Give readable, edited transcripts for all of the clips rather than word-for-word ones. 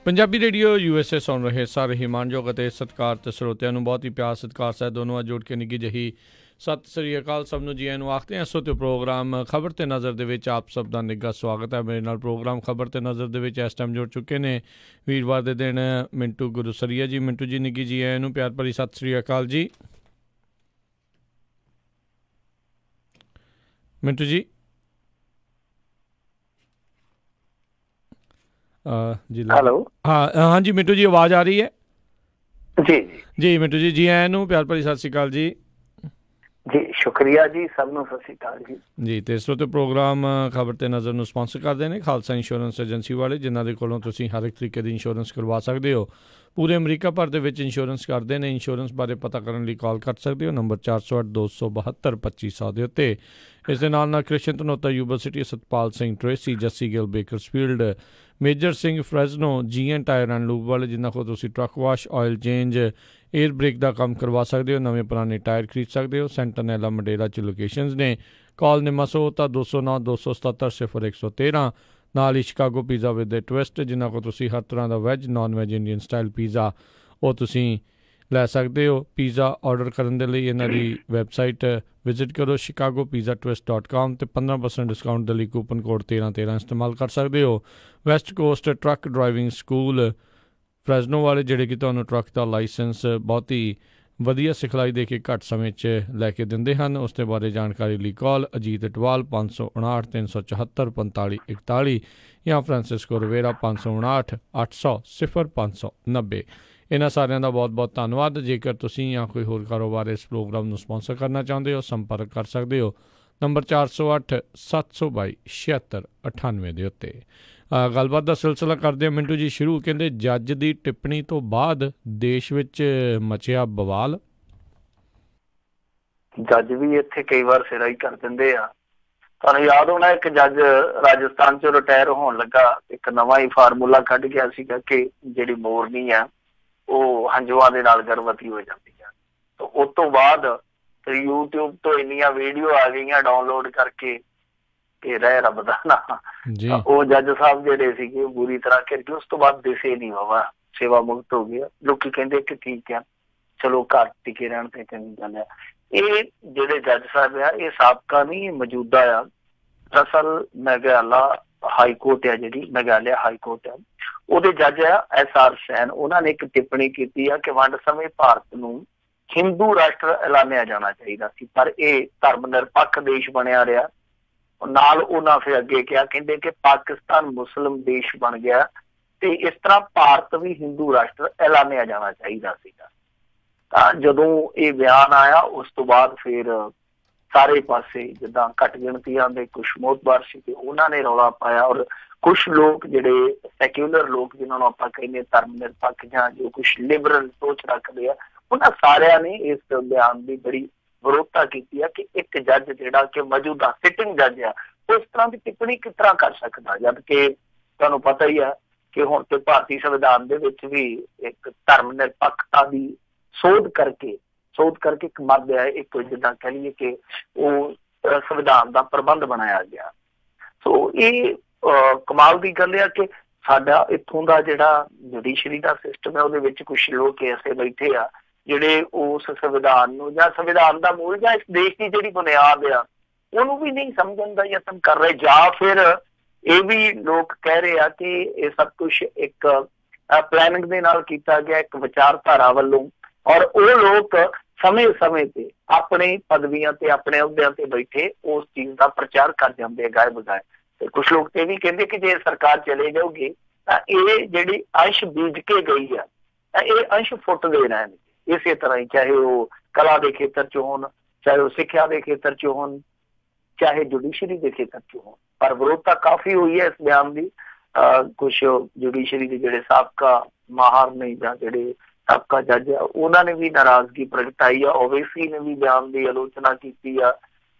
Punjabi radio USA ਸੁਣ ਰਹੇ ਸਾਰੇ ਹੀ ਮਾਣਯੋਗ ਅਤੇ ਸਤਿਕਾਰਤ ਸਰੋਤਿਆਂ ਨੂੰ ਬਹੁਤ ਹੀ ਪਿਆਰ ਸਤਿਕਾਰ ਸਾਹਿਬ ਦੋਨੋਂ ਜੋੜ ਕੇ ਨਿੱਘੀ ਜਿਹੀ ਸਤਿ ਸ੍ਰੀ ਅਕਾਲ ਸਭ ਨੂੰ ਜੀ ਨੂੰ ਆਖਦੇ ਹਾਂ। ਸੋ ਤੇ ਪ੍ਰੋਗਰਾਮ ਖਬਰ ਤੇ ਨਜ਼ਰ ਦੇ ਵਿੱਚ ਆਪ ਸਭ ਦਾ ਨਿੱਘਾ ਸਵਾਗਤ ਹੈ। ਮੇਰੇ ਨਾਲ ਪ੍ਰੋਗਰਾਮ ਖਬਰ ਤੇ ਨਜ਼ਰ ਦੇ ਵਿੱਚ ਇਸ ਟਾਈਮ ਜੁੜ ਚੁੱਕੇ ਨੇ ਵੀਰਵਾਰ ਦੇ ਦਿਨ ਮਿੰਟੂ ਗੁਰੂਸਰੀਆ ਜੀ। ਮਿੰਟੂ ਜੀ ਨਿੱਘੀ ਜੀ ਨੂੰ ਪਿਆਰ ਭਰੀ ਸਤਿ ਸ੍ਰੀ ਅਕਾਲ ਜੀ। ਮਿੰਟੂ ਜੀ जी हेलो हाँ जी मिंटू जी आवाज़ आ रही है जी जी मिंटू जी आए नूं प्यार भरी सत श्री अकाल जी। जी शुक्रिया जी सब नूं सत श्री अकाल जी। तो इस वक्त प्रोग्राम खबर ते नज़र नूं स्पॉन्सर करते हैं खालसा इंश्योरेंस एजेंसी वाले जिन्हां दे कोलों तुसीं हर एक तरीके की इंश्योरेंस करवा सकते हो। पूरे अमरीका भर दे विच इंश्योरेंस करते हैं। इंश्योरेंस बारे पता करने लिए कॉल कर सकते हो नंबर 408 272 2500 के उत्ते। इस दे नाल Krishan Dhanota university Satpal Singh Tracy Jassi Gill Bakersfield Major Singh Fresno GN tyre and lube वाले जिन्हों को तुसी truck wash oil change air brake का काम करवा सकते हो। नवे पुराने टायर खरीद सकते हो। सेंटरनेला मंडेला च लोकेशंस ने। कॉल ने मसोता 209 277 0113 नाल ही Chicago pizza with the twist जिन्हों को तुसी हर तरह का veg non veg Indian style pizza वो तुसी लै सकते हो। पीज़ा ऑर्डर करने के लिए इन्हों की वैबसाइट विजिट करो chicagopizzatwist.com तो 15% डिस्काउंट के लिए कूपन कोड 1313 इस्तेमाल कर सकते हो। West Coast Truck Driving School Fresno वाले जोड़े कि तुहानूं ट्रक का लाइसेंस बहुत ही वधिया सिखलाई दे के घट समय लैके दिंदे हन। उसके बारे जानकारी लिए कॉल अजीत अटवाल 559 374 45 41 या फ्रांसिस्को रवेरा 559 800 0590। इन्हां सारिਆਂ ਦਾ बहुत बहुत धन्यवाद। जेकर तुसीं या कोई होर कारोबार इस प्रोग्राम ਨੂੰ स्पॉन्सर करना चाहते हो संपर्क कर सकते हो नंबर 408 722 76 98 ਦੇ ਉੱਤੇ। ਗੱਲਬਾਤ ਦਾ ਸਿਲਸਿਲਾ ਕਰਦੇ ਹਾਂ ਮਿੰਟੂ ਜੀ ਸ਼ੁਰੂ। ਕਹਿੰਦੇ ਜੱਜ ਦੀ ਟਿੱਪਣੀ ਤੋਂ ਬਾਅਦ ਦੇਸ਼ ਵਿੱਚ ਮਚਿਆ ਬਵਾਲ। ਜੱਜ ਵੀ ਇੱਥੇ ਕਈ ਵਾਰ ਸਿਰਾ ਹੀ ਕਰ ਦਿੰਦੇ ਆ। ਤੁਹਾਨੂੰ ਯਾਦ ਹੋਣਾ ਇੱਕ ਜੱਜ ਰਾਜਸਥਾਨ ਚੋਂ ਰਿਟਾਇਰ ਹੋਣ ਲੱਗਾ ਇੱਕ ਨਵਾਂ ਹੀ ਫਾਰਮੂਲਾ ਕੱਢ ਗਿਆ ਸੀਗਾ ਕਿ ਜਿਹੜੀ ਮੋਰਨੀ ਆ ਉਹ ਹੰਝੂਆਂ ਦੇ ਨਾਲ ਗਰਭਵਤੀ ਹੋ ਜਾਂਦੀ ਆ। ਤਾਂ ਉਸ ਤੋਂ ਬਾਅਦ YouTube ਤੋਂ ਇੰਨੀਆਂ ਵੀਡੀਓ ਆ ਗਈਆਂ ਡਾਊਨਲੋਡ ਕਰਕੇ ਕਿ ਰਹਿ ਰੱਬ ਦਾ ਨਾ। ਉਹ ਜੱਜ ਸਾਹਿਬ ਜਿਹੜੇ ਸੀਗੇ ਬੁਰੀ ਤਰ੍ਹਾਂ ਕਰਕੇ ਉਸ ਤੋਂ ਬਾਅਦ ਦਿਸੇ ਨਹੀਂ ਬਾਬਾ ਸੇਵਾ ਮੁਕਤ ਹੋ ਗਿਆ। ਲੋਕੀ ਕਹਿੰਦੇ ਕਿ ਠੀਕ ਆ ਚਲੋ ਘਰ ਟਿਕੇ ਰਹਿਣ ਤੇ ਚੰਗੀ ਗੱਲ ਆ। ਇਹ ਜਿਹੜੇ ਜੱਜ ਸਾਹਿਬ ਆ ਇਹ ਸਾਬਕਾ ਨਹੀਂ ਮੌਜੂਦਾ ਆ। ਦਰਅਸਲ ਮੇਘਾਲਿਆ ਹਾਈ ਕੋਰਟ ਆ ਜਿਹੜੀ ਮੇਘਾਲਿਆ ਹਾਈ ਕੋਰਟ ਆ ਉਹਦੇ ਜੱਜ ਆ SR ਸੈਨ। ਉਹਨਾਂ ਨੇ ਇੱਕ ਟਿੱਪਣੀ ਕੀਤੀ ਆ ਕਿ ਵੰਡ ਸਮੇਂ ਭਾਰਤ ਨੂੰ ਹਿੰਦੂ ਰਾਸ਼ਟਰ ਐਲਾਨਿਆ ਜਾਣਾ ਚਾਹੀਦਾ ਸੀ ਪਰ ਇਹ ਧਰਮ ਨਿਰਪੱਖ ਦੇਸ਼ ਬਣਿਆ ਰਿਹਾ। ਨਾਲ ਉਹਨਾਂ ਫਿਰ ਅੱਗੇ ਕਿਹਾ ਕਹਿੰਦੇ ਕਿ ਪਾਕਿਸਤਾਨ ਮੁਸਲਿਮ ਦੇਸ਼ ਬਣ ਗਿਆ ਤੇ ਇਸ ਤਰ੍ਹਾਂ ਭਾਰਤ ਵੀ ਹਿੰਦੂ ਰਾਸ਼ਟਰ ਐਲਾਨਿਆ ਜਾਣਾ ਚਾਹੀਦਾ ਸੀਗਾ। ਤਾਂ ਜਦੋਂ ਇਹ ਬਿਆਨ ਆਇਆ ਉਸ ਤੋਂ ਬਾਅਦ ਫਿਰ ਸਾਰੇ ਪਾਸੇ ਜਿੱਦਾਂ ਘੱਟ ਗਿਣਤੀਆਂ ਦੇ ਕੁਛ ਮੋਤਬਾਰ ਸੀਗੇ ਉਹਨਾਂ ਨੇ ਰੌਲਾ ਪਾਇਆ ਔਰ ਕੁਛ ਲੋਕ ਜਿਹੜੇ ਸੈਕੂਲਰ ਲੋਕ ਜਿਹਨਾਂ ਨੂੰ ਆਪਾਂ ਕਹਿੰਦੇ ਧਰਮ ਨਿਰਪੱਖ ਜਾਂ ਜੋ ਕੁਛ ਲਿਬਰਲ ਸੋਚ ਰੱਖਦੇ ਆ ਉਹਨਾਂ ਸਾਰਿਆਂ ਨੇ ਇਸ ਬਿਆਨ ਦੀ ਬੜੀ ਵਿਰੋਧਤਾ ਕੀਤੀ ਆ ਕਿ ਇੱਕ ਜੱਜ ਜਿਹੜਾ ਕਿ ਮੌਜੂਦਾ ਸਿਟਿੰਗ ਜੱਜ ਆ ਉਸ ਤਰ੍ਹਾਂ ਦੀ ਟਿੱਪਣੀ ਕਿਸ ਤਰ੍ਹਾਂ ਕਰ ਸਕਦਾ ਜਦ ਕਿ ਤੁਹਾਨੂੰ ਪਤਾ ਹੀ ਆ ਕਿ ਹੁਣ ਤੇ ਭਾਰਤੀ ਸੰਵਿਧਾਨ ਦੇ ਵਿੱਚ ਵੀ ਇੱਕ ਧਰਮ ਨਿਰਪੱਖਤਾ ਦੀ ਸੋਧ ਕਰਕੇ ਇੱਕ ਮੱਦ ਹੈ ਇੱਕ ਜਿੱਦਾਂ ਕਹਿ ਲਈਏ ਕਿ ਉਹ ਸੰਵਿਧਾਨ ਦਾ ਪ੍ਰਬੰਧ ਬਣਾਇਆ ਗਿਆ। ਸੋ ਇਹ ਕਮਾਲ ਦੀ ਗੱਲ ਆ ਕਿ ਸਾਡਾ ਇੱਥੋਂ ਦਾ ਜਿਹੜਾ ਜੁਡੀਸ਼ਰੀ ਦਾ ਸਿਸਟਮ ਹੈ ਉਹਦੇ ਵਿੱਚ ਕੁਛ ਲੋਕ ਐਸੇ ਬੈਠੇ ਆ ਜਿਹੜੇ ਉਸ ਸੰਵਿਧਾਨ ਨੂੰ ਜਾਂ ਸੰਵਿਧਾਨ ਦਾ ਮੂਲ ਜਾਂ ਇਸ ਦੇਸ਼ ਦੀ ਜਿਹੜੀ ਬੁਨਿਆਦ ਆ ਉਹਨੂੰ ਵੀ ਨਹੀਂ ਸਮਝਣ ਦਾ ਯਤਨ ਕਰ ਰਹੇ ਜਾਂ ਫਿਰ ਇਹ ਵੀ ਲੋਕ ਕਹਿ ਰਹੇ ਆ ਕਿ ਇਹ ਸਭ ਕੁਛ ਇੱਕ ਪਲੈਨਿੰਗ ਦੇ ਨਾਲ ਕੀਤਾ ਗਿਆ ਇੱਕ ਵਿਚਾਰਧਾਰਾ ਵੱਲੋਂ ਔਰ ਉਹ ਲੋਕ ਸਮੇਂ ਤੇ ਆਪਣੇ ਪਦਵੀਆਂ ਤੇ ਆਪਣੇ ਅਹੁਦਿਆਂ ਤੇ ਬੈਠੇ ਉਸ ਚੀਜ਼ ਦਾ ਪ੍ਰਚਾਰ ਕਰ ਜਾਂਦੇ ਆ ਗਾਏ ਬਗਾਏ। ਤੇ ਕੁਛ ਲੋਕ ਇਹ ਵੀ ਕਹਿੰਦੇ ਕਿ ਜੇ ਸਰਕਾਰ ਚਲੇ ਜਾਊਗੀ ਤਾਂ ਇਹ ਜਿਹੜੀ ਅੰਸ਼ ਬੀਜ ਕੇ ਗਈ ਆ ਤਾਂ ਇਹ ਅੰਸ਼ ਫੁੱਟਦੇ ਰਹਿਣਗੇ ਇਸੇ ਤਰ੍ਹਾਂ ਹੀ ਚਾਹੇ ਉਹ ਕਲਾ ਦੇ ਖੇਤਰ 'ਚ ਹੋਣ ਚਾਹੇ ਉਹ ਸਿੱਖਿਆ ਦੇ ਖੇਤਰ 'ਚ ਹੋਣ ਚਾਹੇ ਜੁਡੀਸ਼ਰੀ ਦੇ ਖੇਤਰ 'ਚ ਹੋਣ। ਪਰ ਵਿਰੋਧਤਾ ਕਾਫੀ ਹੋਈ ਹੈ ਇਸ ਬਿਆਨ ਦੀ। ਕੁਛ ਜੁਡੀਸ਼ਰੀ ਦੇ ਜਿਹੜੇ ਸਾਬਕਾ ਮਾਹਰ ਨੇ ਜਾਂ ਜਿਹੜੇ ਸਾਬਕਾ ਜੱਜ ਆ ਉਹਨਾਂ ਨੇ ਵੀ ਨਾਰਾਜ਼ਗੀ ਪ੍ਰਗਟਾਈ ਆ। ਓਵੈਸੀ ਨੇ ਵੀ ਬਿਆਨ ਦੀ ਆਲੋਚਨਾ ਕੀਤੀ ਆ।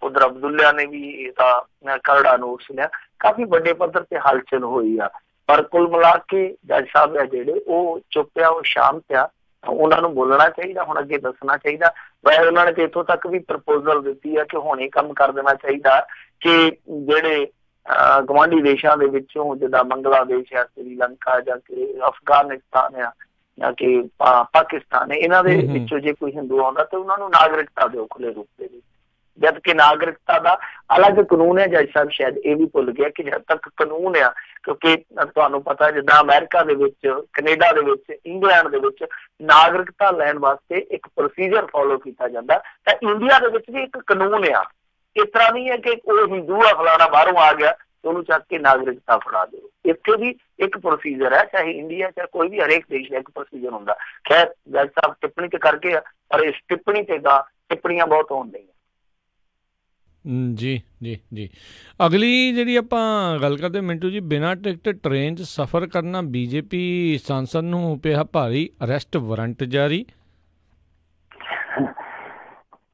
ਉਧਰ ਅਬਦੁੱਲਾ ਨੇ ਵੀ ਇਹਦਾ ਕਰੜਾ ਨੋਟ ਸੁਣਿਆ। ਕਾਫੀ ਵੱਡੇ ਪੱਧਰ ਤੇ ਹਲਚਲ ਹੋਈ ਆ ਪਰ ਕੁੱਲ ਮਿਲਾ ਕੇ ਜੱਜ ਸਾਹਿਬ ਆ ਜਿਹੜੇ ਉਹ ਚੁੱਪ ਆ ਉਹ ਸ਼ਾਂਤ ਆ। ਉਹਨਾਂ ਨੂੰ ਬੋਲਣਾ ਚਾਹੀਦਾ ਹੁਣ ਅੱਗੇ ਦੱਸਣਾ ਚਾਹੀਦਾ। ਵੈਸੇ ਉਹਨਾਂ ਨੇ ਤੇ ਇੱਥੋਂ ਤੱਕ ਵੀ ਪ੍ਰਪੋਜ਼ਲ ਦਿੱਤੀ ਆ ਕਿ ਹੁਣ ਇਹ ਕੰਮ ਕਰ ਦੇਣਾ ਚਾਹੀਦਾ ਕਿ ਜਿਹੜੇ ਗਵਾਂਢੀ ਦੇਸ਼ਾਂ ਦੇ ਵਿੱਚੋਂ, ਜਿੱਦਾਂ ਬੰਗਲਾਦੇਸ਼ ਆ, ਸ੍ਰੀਲੰਕਾ ਜਾਂ ਕਿ ਅਫਗਾਨਿਸਤਾਨ ਆ ਜਾਂ ਕਿ ਪਾਕਿਸਤਾਨ ਹੈ, ਇਹਨਾਂ ਦੇ ਵਿੱਚੋਂ ਜੇ ਕੋਈ ਹਿੰਦੂ ਆਉਂਦਾ ਤਾਂ ਉਹਨਾਂ ਨੂੰ ਨਾਗਰਿਕਤਾ ਦਿਓ ਖੁੱਲੇ ਰੂਪ ਦੇ ਵਿੱਚ। ਜਦ ਕਿ ਨਾਗਰਿਕਤਾ ਦਾ ਅਲੱਗ ਕਾਨੂੰਨ ਹੈ। ਜੱਜ ਸਾਹਿਬ ਸ਼ਾਇਦ ਇਹ ਵੀ ਭੁੱਲ ਗਿਆ ਕਿ ਜਦ ਤੱਕ ਕਾਨੂੰਨ ਆ, ਕਿਉਂਕਿ ਤੁਹਾਨੂੰ ਪਤਾ ਜਿੱਦਾਂ ਅਮਰੀਕਾ ਦੇ ਵਿੱਚ, ਕੈਨੇਡਾ ਦੇ ਵਿੱਚ, ਇੰਗਲੈਂਡ ਦੇ ਵਿੱਚ ਨਾਗਰਿਕਤਾ ਲੈਣ ਵਾਸਤੇ ਇੱਕ ਪ੍ਰੋਸੀਜਰ ਫੋਲੋ ਕੀਤਾ ਜਾਂਦਾ, ਤਾਂ ਇੰਡੀਆ ਦੇ ਵਿੱਚ ਵੀ ਇੱਕ ਕਾਨੂੰਨ ਆ। ਇਸ ਤਰ੍ਹਾਂ ਨਹੀਂ ਹੈ ਕਿ ਉਹ ਹਿੰਦੂ ਆ ਫਲਾਣਾ ਬਾਹਰੋਂ ਆ ਗਿਆ ਤੇ ਉਹਨੂੰ ਚੱਕ ਕੇ ਨਾਗਰਿਕਤਾ ਫੜਾ ਦਿਓ। ਇੱਥੇ ਵੀ ਇੱਕ ਪ੍ਰੋਸੀਜਰ ਹੈ, ਚਾਹੇ ਇੰਡੀਆ ਚਾਹੇ ਕੋਈ ਵੀ, ਹਰੇਕ ਦੇਸ਼ ਦਾ ਇੱਕ ਪ੍ਰੋਸੀਜਰ ਹੁੰਦਾ। ਖੈਰ ਜੱਜ ਸਾਹਿਬ ਟਿੱਪਣੀ ਤੇ ਕਰਕੇ ਆ, ਪਰ ਇਸ ਟਿੱਪਣੀ ਤੇ ਟਿੱਪਣੀਆਂ ਬਹੁਤ ਹੋਣ ਡਈਆਂ। ਜੀ ਜੀ ਜੀ। ਅਗਲੀ ਜਿਹੜੀ ਆਪਾਂ ਗੱਲ ਕਰਦੇ ਮਿੰਟੂ ਜੀ, ਬਿਨਾਂ ਟਿਕਟ ਟ੍ਰੇਨ 'ਚ ਸਫ਼ਰ ਕਰਨਾ, ਬੀਜੇਪੀ ਸਾਂਸਦ ਨੂੰ ਪਿਆ ਭਾਰੀ, ਅਰੈਸਟ ਵਾਰੰਟ ਜਾਰੀ।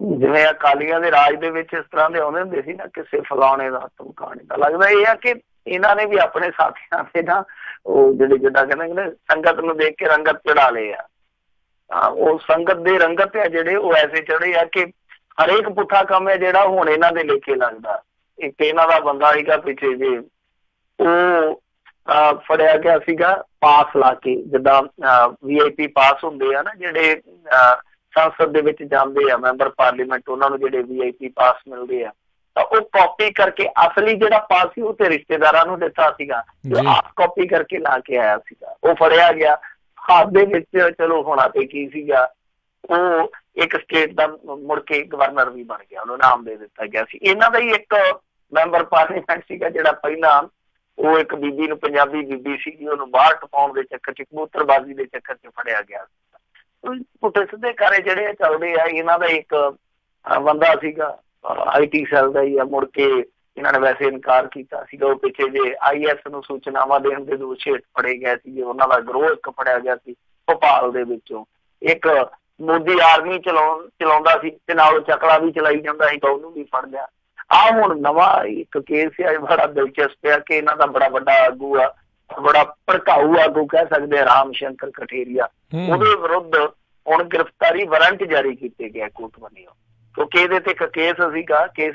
ਜਿਵੇਂ ਅਕਾਲੀਆਂ ਦੇ ਰਾਜ ਦੇ ਵਿੱਚ ਇਸ ਤਰ੍ਹਾਂ ਦੇ ਆਉਂਦੇ ਹੁੰਦੇ ਸੀ ਨਾ, ਕਿਸੇ ਫਲਾਣੇ ਦਾ ਧਮਕਾਣੇ ਦਾ। ਲੱਗਦਾ ਇਹ ਆ ਕਿ ਇਹਨਾਂ ਨੇ ਵੀ ਆਪਣੇ ਸਾਥੀਆਂ ਤੇ ਨਾ ਉਹ ਜਿਹੜੇ ਜਿੱਦਾਂ ਕਹਿੰਦੇ ਸੰਗਤ ਨੂੰ ਦੇਖ ਕੇ ਰੰਗਤ ਚੜਾ ਲਏ ਆ। ਉਹ ਸੰਗਤ ਦੇ ਰੰਗਤ ਆ ਜਿਹੜੇ ਉਹ ਐਸੇ ਚੜੇ ਆ ਕਿ ਹਰੇਕ ਪੁੱਠਾ ਕੰਮ ਹੈ ਜਿਹੜਾ ਹੁਣ ਇਹਨਾਂ ਦੇ ਲੇਖੇ ਲੱਗਦਾ। ਇੱਕ ਇਹਨਾਂ ਦਾ ਬੰਦਾ ਸੀਗਾ ਪਿੱਛੇ ਜੇ, ਉਹ ਫੜਿਆ ਗਿਆ ਸੀਗਾ ਪਾਸ ਲਾ ਕੇ, ਜਿੱਦਾਂ VIP ਪਾਸ ਹੁੰਦੇ ਆ ਨਾ ਜਿਹੜੇ ਸੰਸਦ ਦੇ ਵਿੱਚ ਜਾਂਦੇ ਆ ਮੈਂਬਰ ਪਾਰਲੀਮੈਂਟ, ਉਹਨਾਂ ਨੂੰ ਜਿਹੜੇ VIP ਪਾਸ ਮਿਲਦੇ ਆ, ਤਾਂ ਉਹ ਕਾਪੀ ਕਰਕੇ ਅਸਲੀ ਜਿਹੜਾ ਪਾਸ ਸੀ ਉਹ ਤੇ ਰਿਸ਼ਤੇਦਾਰਾਂ ਨੂੰ ਦਿੱਤਾ ਸੀਗਾ, ਆਪ ਕਾਪੀ ਕਰਕੇ ਲਾ ਕੇ ਆਇਆ ਸੀਗਾ। ਉਹ ਫੜਿਆ ਗਿਆ। ਹੱਥ ਦੇ ਵਿੱਚ ਚਲੋ ਹੋਣਾ ਤੇ ਕੀ ਸੀਗਾ, ਉਹ ਇੱਕ ਸਟੇਟ ਦਾ ਮੁੜ ਕੇ ਗਵਰਨਰ ਵੀ ਬਣ ਗਿਆ, ਉਹਨੂੰ ਨਾਮ ਦੇ ਦਿੱਤਾ ਗਿਆ ਸੀ। ਇਹਨਾਂ ਦਾ ਹੀ ਇੱਕ ਮੈਂਬਰ ਪਾਰਲੀਮੈਂਟ ਸੀਗਾ ਜਿਹੜਾ ਪਹਿਲਾਂ, ਉਹ ਇੱਕ ਬੀਬੀ ਨੂੰ, ਪੰਜਾਬੀ ਬੀਬੀ ਸੀਗੀ, ਉਹਨੂੰ ਬਾਹਰ ਟਪਾਉਣ ਦੇ ਚੱਕਰ 'ਚ, ਕਬੂਤਰਬਾਜ਼ੀ ਦੇ ਚੱਕਰ 'ਚ ਫੜਿਆ ਗਿਆ। ਪੁੱਠੇ ਸਿੱਧੇ ਕਾਰੇ ਜਿਹੜੇ ਚੱਲਦੇ ਆ। ਇਹਨਾਂ ਦਾ ਇੱਕ ਬੰਦਾ ਸੀਗਾ IT ਸੈੱਲ ਦਾ ਹੀ ਆ, ਮੁੜ ਕੇ ਇਹਨਾਂ ਨੇ ਵੈਸੇ ਇਨਕਾਰ ਕੀਤਾ ਸੀਗਾ। ਉਹ ਪਿੱਛੇ ਜੇ IS ਨੂੰ ਸੂਚਨਾਵਾਂ ਦੇਣ ਦੇ ਦੋਸ਼ ਹੇਠ ਫੜੇ ਗਏ ਸੀ। ਉਹਨਾਂ ਦਾ ਗਰੋਹ ਇੱਕ ਫੜਿਆ ਗਿਆ ਸੀ ਭੋਪਾਲ ਦੇ ਵਿੱਚੋਂ। ਇੱਕ ਮੋਦੀ ਆਰਮੀ ਚਲਾਉਂਦਾ ਸੀ ਤੇ ਨਾਲ ਚਕਲਾ ਵੀ ਚਲਾਈ ਜਾਂਦਾ ਸੀ, ਤਾਂ ਉਹਨੂੰ ਵੀ ਫੜ ਲਿਆ। ਆਹ ਹੁਣ ਨਵਾਂ ਇੱਕ ਕੇਸ ਆ, ਬੜਾ ਦਿਲਚਸਪ ਆ ਕਿ ਇਹਨਾਂ ਦਾ ਬੜਾ ਵੱਡਾ ਆਗੂ ਆ, ਬੜਾ ਭੜਕਾਊ ਆਗੂ ਕਹਿ ਸਕਦੇ ਆ, ਰਾਮ ਸ਼ੰਕਰ ਕਠੇਰੀਆ, ਉਹਦੇ ਵਿਰੁੱਧ ਹੁਣ ਗ੍ਰਿਫਤਾਰੀ ਵਾਰੰਟ ਜਾਰੀ ਕੀਤੇ ਗਿਆ ਕੋਰਟ ਵੱਲੋਂ। ਕਿਉਂਕਿ ਇਹਦੇ ਤੇ ਇੱਕ ਕੇਸ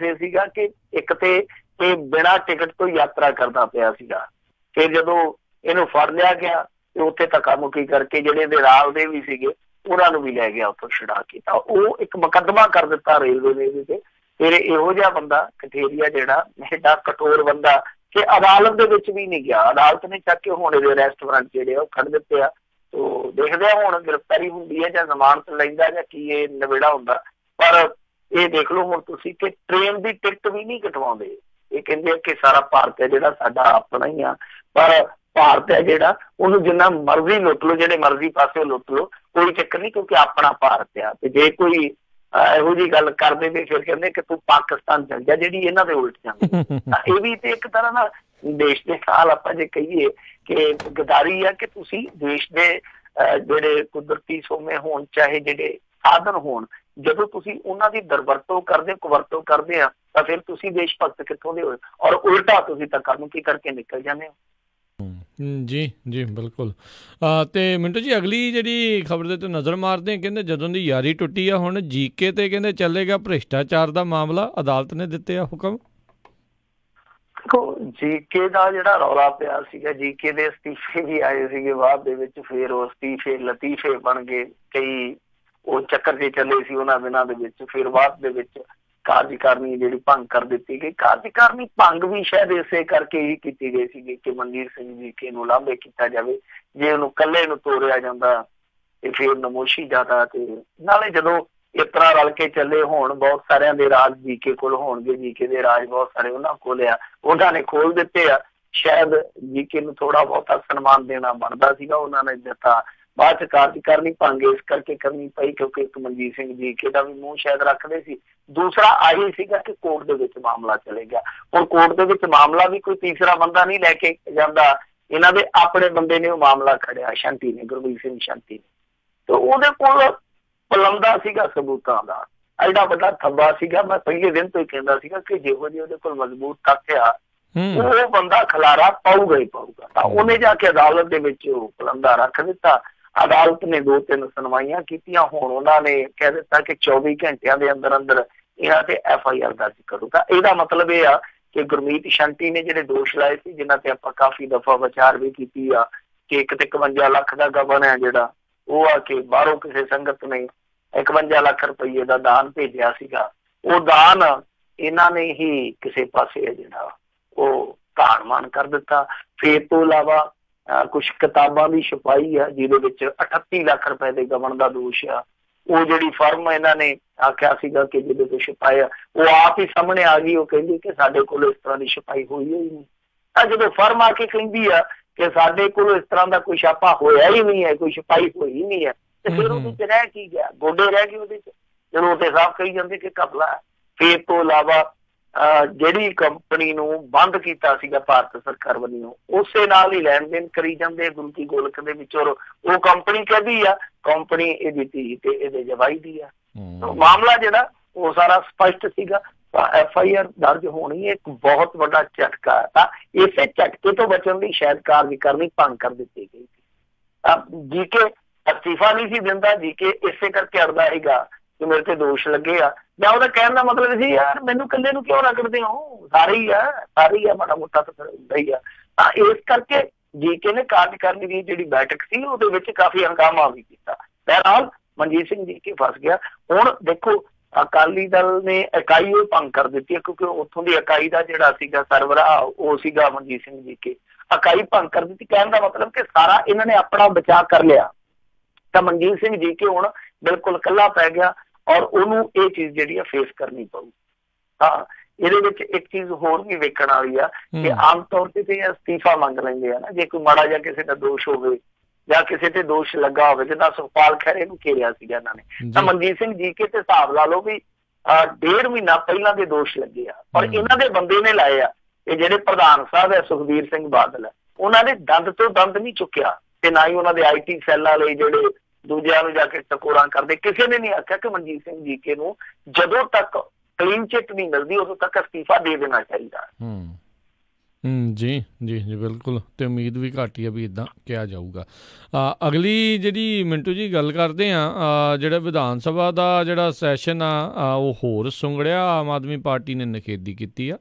ਇਹ ਸੀਗਾ ਕਿ ਇੱਕ ਤੇ ਇਹ ਬਿਨਾਂ ਟਿਕਟ ਤੋਂ ਯਾਤਰਾ ਕਰਦਾ ਪਿਆ ਸੀਗਾ। ਫਿਰ ਜਦੋਂ ਇਹਨੂੰ ਫੜ ਲਿਆ ਗਿਆ ਤੇ ਉੱਥੇ ਧੱਕਾ ਮੁੱਕੀ ਕਰਕੇ ਜਿਹੜੇ ਇਹਦੇ ਰਾਲ ਦੇ ਵੀ ਸੀਗੇ ਉਹਨਾਂ ਨੂੰ ਵੀ ਲੈ ਗਿਆ ਉੱਥੋਂ ਛੁਡਾ ਕੇ, ਤਾਂ ਉਹ ਇੱਕ ਮੁਕੱਦਮਾ ਕਰ ਦਿੱਤਾ ਰੇਲਵੇ ਦੇ ਵਿੱਚ। ਫਿਰ ਇਹੋ ਜਿਹਾ ਬੰਦਾ ਕਠੇਰੀਆ ਜਿਹੜਾ ਐਡਾ ਕਠੋਰ ਬੰਦਾ ਕਿ ਅਦਾਲਤ ਦੇ ਵਿੱਚ ਵੀ ਨਹੀਂ ਗਿਆ, ਅਦਾਲਤ ਨੇ ਚੱਕ ਕੇ ਹੁਣ ਇਹਦੇ ਅਰੈਸਟ ਵਾਰੰਟ ਜਿਹੜੇ ਉਹ ਕੱਢ ਦਿੱਤੇ ਆ। ਤੋ ਦੇਖਦੇ ਆ ਹੁਣ ਗ੍ਰਿਫਤਾਰੀ ਹੁੰਦੀ ਹੈ ਜਾਂ ਜ਼ਮਾਨਤ ਲੈਂਦਾ ਜਾਂ ਕੀ ਇਹ ਨਵੇੜਾ ਹੁੰਦਾ। ਪਰ ਇਹ ਦੇਖ ਲਓ ਹੁਣ ਤੁਸੀਂ ਕਿ ਟ੍ਰੇਨ ਦੀ ਟਿਕਟ ਵੀ ਨਹੀਂ ਕਟਵਾਉਂਦੇ। ਇਹ ਕਹਿੰਦੇ ਆ ਕਿ ਸਾਰਾ ਭਾਰਤ ਹੈ ਜਿਹੜਾ ਸਾਡਾ ਆਪਣਾ ਹੀ ਆ, ਪਰ ਭਾਰਤ ਹੈ ਜਿਹੜਾ ਉਹਨੂੰ ਜਿੰਨਾ ਮਰਜ਼ੀ ਲੁੱਟ ਲਓ, ਜਿਹੜੇ ਮਰਜ਼ੀ ਪਾਸੇ ਲੁੱਟ ਲਓ, ਕੋਈ ਚੱਕਰ ਨਹੀਂ, ਕਿਉਂਕਿ ਆਪਣਾ ਭਾਰਤ ਆ। ਤੇ ਜੇ ਕੋਈ ਇਹੋ ਜਿਹੀ ਗੱਲ ਕਰਦੇ ਵੀ ਫਿਰ ਕਹਿੰਦੇ ਕਿ ਤੂੰ ਪਾਕਿਸਤਾਨ ਚੱਲ ਜਾ, ਜਿਹੜੀ ਇਹਨਾਂ ਦੇ ਉਲਟ ਜਾਂਦੀ। ਤਾਂ ਇਹ ਵੀ ਤੇ ਇੱਕ ਤਰ੍ਹਾਂ ਨਾਲ ਦੇਸ਼ ਦੇ ਹਾਲ ਆਪਾਂ ਜੇ ਕਹੀਏ ਕਿ ਗਦਾਰੀ ਆ ਕਿ ਤੁਸੀਂ ਦੇਸ਼ ਦੇ ਜਿਹੜੇ ਕੁਦਰਤੀ ਸੋਮੇ ਹੋਣ, ਚਾਹੇ ਜਿਹੜੇ ਸਾਧਨ ਹੋਣ, ਜਦੋਂ ਤੁਸੀਂ ਉਹਨਾਂ ਦੀ ਦੁਰਵਰਤੋਂ ਕੁਵਰਤੋਂ ਕਰਦੇ ਆ ਤਾਂ ਫਿਰ ਤੁਸੀਂ ਦੇਸ਼ ਭਗਤ ਕਿੱਥੋਂ ਦੇ ਹੋਏ, ਔਰ ਉਲਟਾ ਤੁਸੀਂ ਤਾਂ ਕੰਮ ਕੀ ਕਰਕੇ ਨਿਕਲ ਜਾਂਦੇ ਹੋ। ਜੀ ਜੀ ਬਿਲਕੁਲ। ਤੇ ਮਿੰਟੂ ਜੀ ਅਗਲੀ ਜਿਹੜੀ ਖਬਰ ਦੇ ਤੇ ਨਜ਼ਰ ਮਾਰਦੇ ਆ, ਕਹਿੰਦੇ ਜਦੋਂ ਦੀ ਯਾਰੀ ਟੁੱਟੀ ਆ ਹੁਣ GK ਤੇ ਕਹਿੰਦੇ ਚੱਲੇਗਾ ਭ੍ਰਿਸ਼ਟਾਚਾਰ ਦਾ ਮਾਮਲਾ, ਅਦਾਲਤ ਨੇ ਦਿੱਤੇ ਆ ਹੁਕਮ। ਦੇਖੋ GK ਦਾ ਜਿਹੜਾ ਰੌਲਾ ਪਿਆ ਸੀਗਾ, GK ਦੇ ਅਸਤੀਫੇ ਵੀ ਆਏ ਸੀਗੇ ਬਾਅਦ ਦੇ ਵਿੱਚ, ਫਿਰ ਉਹ ਅਸਤੀਫੇ ਲਤੀਫੇ ਬਣ ਗਏ, ਕਈ ਉਹ ਚੱਕਰ ਜੇ ਚੱਲੇ ਸੀ ਉਹਨਾਂ ਦਿਨਾਂ ਦੇ ਵਿੱਚ। ਫਿਰ ਬਾਅਦ ਦੇ ਵਿੱਚ ਕਾਰਜਕਾਰਨੀ ਜਿਹੜੀ ਭੰਗ ਕਰ ਦਿੱਤੀ ਗਈ। ਕਾਰਜਕਾਰਨੀ ਭੰਗ ਵੀ ਸ਼ਾਇਦ ਇਸੇ ਕਰਕੇ ਹੀ ਕੀਤੀ ਗਈ ਸੀਗੀ ਕਿ ਮਨਜੀਤ ਸਿੰਘ GK ਨੂੰ ਲਾਂਭੇ ਕੀਤਾ ਜਾਵੇ। ਜੇ ਉਹਨੂੰ ਇਕੱਲੇ ਨੂੰ ਤੋੜਿਆ ਜਾਂਦਾ ਤੇ ਫਿਰ ਨਮੋਸ਼ੀ ਜ਼ਿਆਦਾ, ਤੇ ਨਾਲੇ ਜਦੋਂ ਇਸ ਤਰ੍ਹਾਂ ਰਲ ਕੇ ਚੱਲੇ ਹੋਣ, ਬਹੁਤ ਸਾਰਿਆਂ ਦੇ ਰਾਜ GK ਕੋਲ ਹੋਣਗੇ, GK ਦੇ ਰਾਜ ਬਹੁਤ ਸਾਰੇ ਉਹਨਾਂ ਕੋਲ ਆ, ਉਹਨਾਂ ਨੇ ਖੋਲ ਦਿੱਤੇ ਆ। ਸ਼ਾਇਦ GK ਨੂੰ ਥੋੜਾ ਬਹੁਤਾ ਸਨਮਾਨ ਦੇਣਾ ਬਣਦਾ ਸੀਗਾ, ਉਹਨਾਂ ਨੇ ਦਿੱਤਾ। ਬਾਅਦ ਚ ਕਾਰਜਕਾਰਨੀ ਭੰਗ ਇਸ ਕਰਕੇ ਕਰਨੀ ਪਈ ਕਿਉਂਕਿ ਇੱਕ ਮਨਜੀਤ ਸਿੰਘ GK ਦਾ ਵੀ ਮੂੰਹ ਸ਼ਾਇਦ ਰੱਖਦੇ ਸੀ। ਦੂਸਰਾ ਆਹੀ ਸੀਗਾ ਕਿ ਕੋਰਟ ਦੇ ਵਿੱਚ ਮਾਮਲਾ ਚਲੇ ਗਿਆ। ਹੁਣ ਕੋਰਟ ਦੇ ਵਿੱਚ ਮਾਮਲਾ ਵੀ ਕੋਈ ਤੀਸਰਾ ਬੰਦਾ ਨਹੀਂ ਲੈ ਕੇ ਜਾਂਦਾ, ਇਹਨਾਂ ਦੇ ਆਪਣੇ ਬੰਦੇ ਨੇ ਉਹ ਮਾਮਲਾ ਖੜਿਆ, ਸ਼ੰਤੀ ਨੇ, ਗੁਰਬੀਰ ਸਿੰਘ ਸ਼ੰਤੀ ਨੇ। ਤੇ ਉਹਦੇ ਕੋਲ ਪਲੰਦਾ ਸੀਗਾ ਸਬੂਤਾਂ ਦਾ, ਐਡਾ ਵੱਡਾ ਥੱਬਾ ਸੀਗਾ। ਮੈਂ ਪਹਿਲੇ ਦਿਨ ਤੋਂ ਹੀ ਕਹਿੰਦਾ ਸੀਗਾ ਕਿ ਜਿਹੋ ਜਿਹੇ ਉਹਦੇ ਕੋਲ ਮਜ਼ਬੂਤ ਤੱਥ ਆ ਉਹ ਬੰਦਾ ਖਲਾਰਾ ਪਾਊਗਾ ਹੀ ਪਾਊਗਾ। ਤਾਂ ਉਹਨੇ ਜਾ ਕੇ ਅਦਾਲਤ ਦੇ ਵਿੱਚ ਉਹ ਪਲੰਦਾ ਰੱਖ ਦਿੱਤਾ। ਅਦਾਲਤ ਨੇ 2-3 ਸੁਣਵਾਈਆਂ ਕੀਤੀਆਂ। ਹੁਣ ਉਹਨਾਂ ਨੇ ਕਹਿ ਦਿੱਤਾ ਕਿ 24 ਘੰਟਿਆਂ ਦੇ ਅੰਦਰ ਅੰਦਰ ਇਹਨਾਂ ਤੇ FIR ਦਰਜ ਕਰੂਗਾ। ਇਹਦਾ ਮਤਲਬ ਇਹ ਆ ਕਿ ਗੁਰਮੀਤ ਸ਼ੰਟੀ ਨੇ ਜਿਹੜੇ ਦੋਸ਼ ਲਾਏ ਸੀ, ਜਿਨ੍ਹਾਂ ਤੇ ਆਪਾਂ ਕਾਫੀ ਦਫਾ ਵਿਚਾਰ ਵੀ ਕੀਤੀ ਆ ਕਿ ਇੱਕ ਤੇ 51 ਲੱਖ ਦਾ ਗਬਨ ਹੈ ਜਿਹੜਾ ਉਹ ਆ ਕੇ ਬਾਹਰੋਂ ਕਿਸੇ ਸੰਗਤ ਨੇ 51 ਲੱਖ ਰੁਪਈਏ ਦਾ ਦਾਨ ਭੇਜਿਆ ਸੀਗਾ। ਉਹ ਦਾਨ ਇਹਨਾਂ ਨੇ ਹੀ ਕਿਸੇ ਪਾਸੇ ਜਿਹੜਾ ਉਹ ਧਾਰਮਾਨ ਕਰ ਦਿੱਤਾ। ਫਿਰ ਤੋਂ ਇਲਾਵਾ ਕੁਛ ਕਿਤਾਬਾਂ ਦੀ ਛਪਾਈ ਆ ਜਿਹਦੇ ਵਿੱਚ 38 ਲੱਖ ਰੁਪਏ ਦੇ ਗਬਨ ਦਾ ਦੋਸ਼ ਆ। ਉਹ ਜਿਹੜੀ ਫਰਮ ਇਹਨਾਂ ਨੇ ਆਖਿਆ ਸੀਗਾ ਕਿ ਜਿਹਦੇ ਤੋਂ ਛਪਾਇਆ ਉਹ ਆਪ ਹੀ ਸਾਹਮਣੇ ਆ ਗਈ। ਉਹ ਕਹਿੰਦੀ ਕਿ ਸਾਡੇ ਕੋਲ ਇਸ ਤਰ੍ਹਾਂ ਦੀ ਛਪਾਈ ਹੋਈ ਨਹੀਂ। ਤਾਂ ਜਦੋਂ ਫਰਮ ਆ ਕੇ ਕਹਿੰਦੀ ਆ ਕਿ ਸਾਡੇ ਕੋਲ ਇਸ ਤਰ੍ਹਾਂ ਦਾ ਕੋਈ ਛਾਪਾ ਹੋਇਆ ਹੀ ਨਹੀਂ ਹੈ, ਕੋਈ ਛਪਾਈ ਹੋਈ ਨਹੀਂ ਹੈ, ਤੇ ਫਿਰ ਉਹਦੇ ਚ ਰਹਿ ਕੀ ਗਿਆ? ਗੋਡੇ ਰਹਿ ਗਏ ਉਹਦੇ ਚ, ਜਦੋਂ ਉਹ ਤੇ ਸਾਫ਼ ਕਹੀ ਜਾਂਦੇ ਕਿ ਘਪਲਾ। ਫਿਰ ਤੋਂ ਇਲਾਵਾ ਜਿਹੜੀ ਕੰਪਨੀ ਨੂੰ ਬੰਦ ਕੀਤਾ ਸੀਗਾ ਭਾਰਤ ਸਰਕਾਰ ਵੱਲੋਂ, ਉਸੇ ਨਾਲ ਹੀ ਲੈਣ ਦੇਣ ਕਰੀ ਜਾਂਦੇ ਗੁਰੂ ਕੀ ਗੋਲਕ ਦੇ ਵਿੱਚ। ਔਰ ਉਹ ਕੰਪਨੀ ਕਹਿੰਦੀ ਆ ਕੰਪਨੀ ਇਹਦੀ ਧੀ ਤੇ ਇਹਦੇ ਜਵਾਈ ਦੀ ਆ। ਮਾਮਲਾ ਜਿਹੜਾ ਉਹ ਸਾਰਾ ਸਪਸ਼ਟ ਸੀਗਾ। FIR ਦਰਜ ਹੋਣੀ ਇੱਕ ਬਹੁਤ ਵੱਡਾ ਝਟਕਾ ਹੈ। ਤਾਂ ਇਸੇ ਝਟਕੇ ਤੋਂ ਬਚਣ ਦੀ ਸ਼ਾਇਦ ਕਾਰਜਕਾਰਨੀ ਭੰਗ ਕਰ ਦਿੱਤੀ ਗਈ ਸੀ। ਜੀਕੇ ਅਸਤੀਫਾ ਨਹੀਂ ਸੀ ਦਿੰਦਾ, ਜੀਕੇ ਇਸੇ ਕਰਕੇ ਅੜਦਾ ਸੀਗਾ ਕਿ ਮੇਰੇ ਤੇ ਦੋਸ਼ ਲੱਗੇ ਆ, ਜਾਂ ਉਹਦਾ ਕਹਿਣ ਦਾ ਮਤਲਬ ਸੀ ਯਾਰ ਮੈਨੂੰ ਇਕੱਲੇ ਨੂੰ ਕਿਉਂ ਰਗੜਦੇ ਹੋ, ਸਾਰੇ ਹੀ ਆ, ਮਾੜਾ ਮੋਟਾ ਤਾਂ ਹੁੰਦਾ ਹੀ ਆ। ਤਾਂ ਇਸ ਕਰਕੇ ਜੀਕੇ ਨੇ ਕਾਰਜਕਾਰਨੀ ਦੀ ਜਿਹੜੀ ਬੈਠਕ ਸੀ ਉਹਦੇ ਵਿੱਚ ਕਾਫੀ ਹੰਗਾਮਾ ਵੀ ਕੀਤਾ। ਬਹਰਹਾਲ ਮਨਜੀਤ ਸਿੰਘ ਜੀਕੇ ਫਸ ਗਿਆ। ਹੁਣ ਦੇਖੋ ਅਕਾਲੀ ਦਲ ਨੇ ਇਕਾਈ ਉਹ ਭੰਗ ਕਰ ਦਿੱਤੀ ਹੈ, ਕਿਉਂਕਿ ਉੱਥੋਂ ਦੀ ਇਕਾਈ ਦਾ ਜਿਹੜਾ ਸੀਗਾ ਸਰਬਰਾਹ ਉਹ ਸੀਗਾ ਮਨਜੀਤ ਸਿੰਘ ਜੀਕੇ। ਇਕਾਈ ਭੰਗ ਕਰ ਦਿੱਤੀ, ਕਹਿਣ ਦਾ ਮਤਲਬ ਕਿ ਸਾਰਾ ਇਹਨਾਂ ਨੇ ਆਪਣਾ ਬਚਾਅ ਕਰ ਲਿਆ। ਤਾਂ ਮਨਜੀਤ ਸਿੰਘ ਜੀਕੇ ਹੁਣ ਬਿਲਕੁਲ ਇਕੱਲਾ ਪੈ ਗਿਆ ਔਰ ਉਹਨੂੰ ਇਹ ਚੀਜ਼ ਜਿਹੜੀ ਆ ਫੇਸ ਕਰਨੀ ਪਊ। ਹਾਂ, ਇਹਦੇ ਵਿੱਚ ਇੱਕ ਚੀਜ਼ ਹੋਰ ਵੀ ਵੇਖਣ ਵਾਲੀ ਆ ਕਿ ਆਮ ਤੌਰ ਤੇ ਅਸਤੀਫਾ ਮੰਗ ਲੈਂਦੇ ਆ ਨਾ, ਜੇ ਕੋਈ ਮਾੜਾ ਜਿਹਾ ਕਿਸੇ ਦਾ ਦੋਸ਼ ਹੋਵੇ ਜਾਂ ਕਿਸੇ ਤੇ ਦੋਸ਼ ਲੱਗਾ ਹੋਵੇ, ਜਿੱਦਾਂ ਸੁਖਪਾਲ ਖਹਿਰੇ ਨੂੰ ਘੇਰਿਆ ਸੀਗਾ ਇਹਨਾਂ ਨੇ, ਤਾਂ ਮਨਜੀਤ ਸਿੰਘ ਜੀਕੇ ਤੇ ਹਿਸਾਬ ਲਾ ਲਓ ਵੀ 1.5 ਮਹੀਨਾ ਪਹਿਲਾਂ ਦੇ ਦੋਸ਼ ਲੱਗੇ ਆ ਔਰ ਇਹਨਾਂ ਦੇ ਬੰਦੇ ਨੇ ਲਾਏ ਆ। ਇਹ ਜਿਹੜੇ ਪ੍ਰਧਾਨ ਸਾਹਿਬ ਹੈ ਸੁਖਬੀਰ ਸਿੰਘ ਬਾਦਲ ਹੈ, ਉਹਨਾਂ ਨੇ ਦੰਦ ਤੋਂ ਦੰਦ ਨਹੀਂ ਚੁੱਕਿਆ ਤੇ ਨਾ ਹੀ ਉਹਨਾਂ ਦੇ IT ਸੈੱਲਾਂ ਲਈ ਜਿਹੜੇ ਦੂਜਿਆਂ ਨੂੰ ਜਾ ਕੇ ਟਕੋਰਾਂ ਕਰਦੇ। ਕਿਸੇ ਨੇ ਨਹੀਂ ਆਖਿਆ ਕਿ ਮਨਜੀਤ ਸਿੰਘ ਜੀਕੇ ਨੂੰ ਜਦੋਂ ਤੱਕ ਕਲੀਨ ਚਿੱਟ ਨਹੀਂ ਮਿਲਦੀ ਉਦੋਂ ਤੱਕ ਅਸਤੀਫਾ ਦੇ ਦੇਣਾ ਚਾਹੀਦਾ। ਜੀ ਜੀ ਜੀ ਬਿਲਕੁਲ, ਤੇ ਉਮੀਦ ਵੀ ਘੱਟ ਹੀ ਆ ਵੀ ਇੱਦਾਂ ਕਿਹਾ ਜਾਊਗਾ। ਅਗਲੀ ਜਿਹੜੀ ਮਿੰਟੂ ਜੀ ਗੱਲ ਕਰਦੇ ਹਾਂ, ਜਿਹੜਾ ਵਿਧਾਨ ਸਭਾ ਦਾ ਜਿਹੜਾ ਸੈਸ਼ਨ ਆ ਉਹ ਹੋਰ ਸੁੰਗੜਿਆ, ਆਮ ਆਦਮੀ ਪਾਰਟੀ ਨੇ ਨਿਖੇਧੀ ਕੀਤੀ ਆ।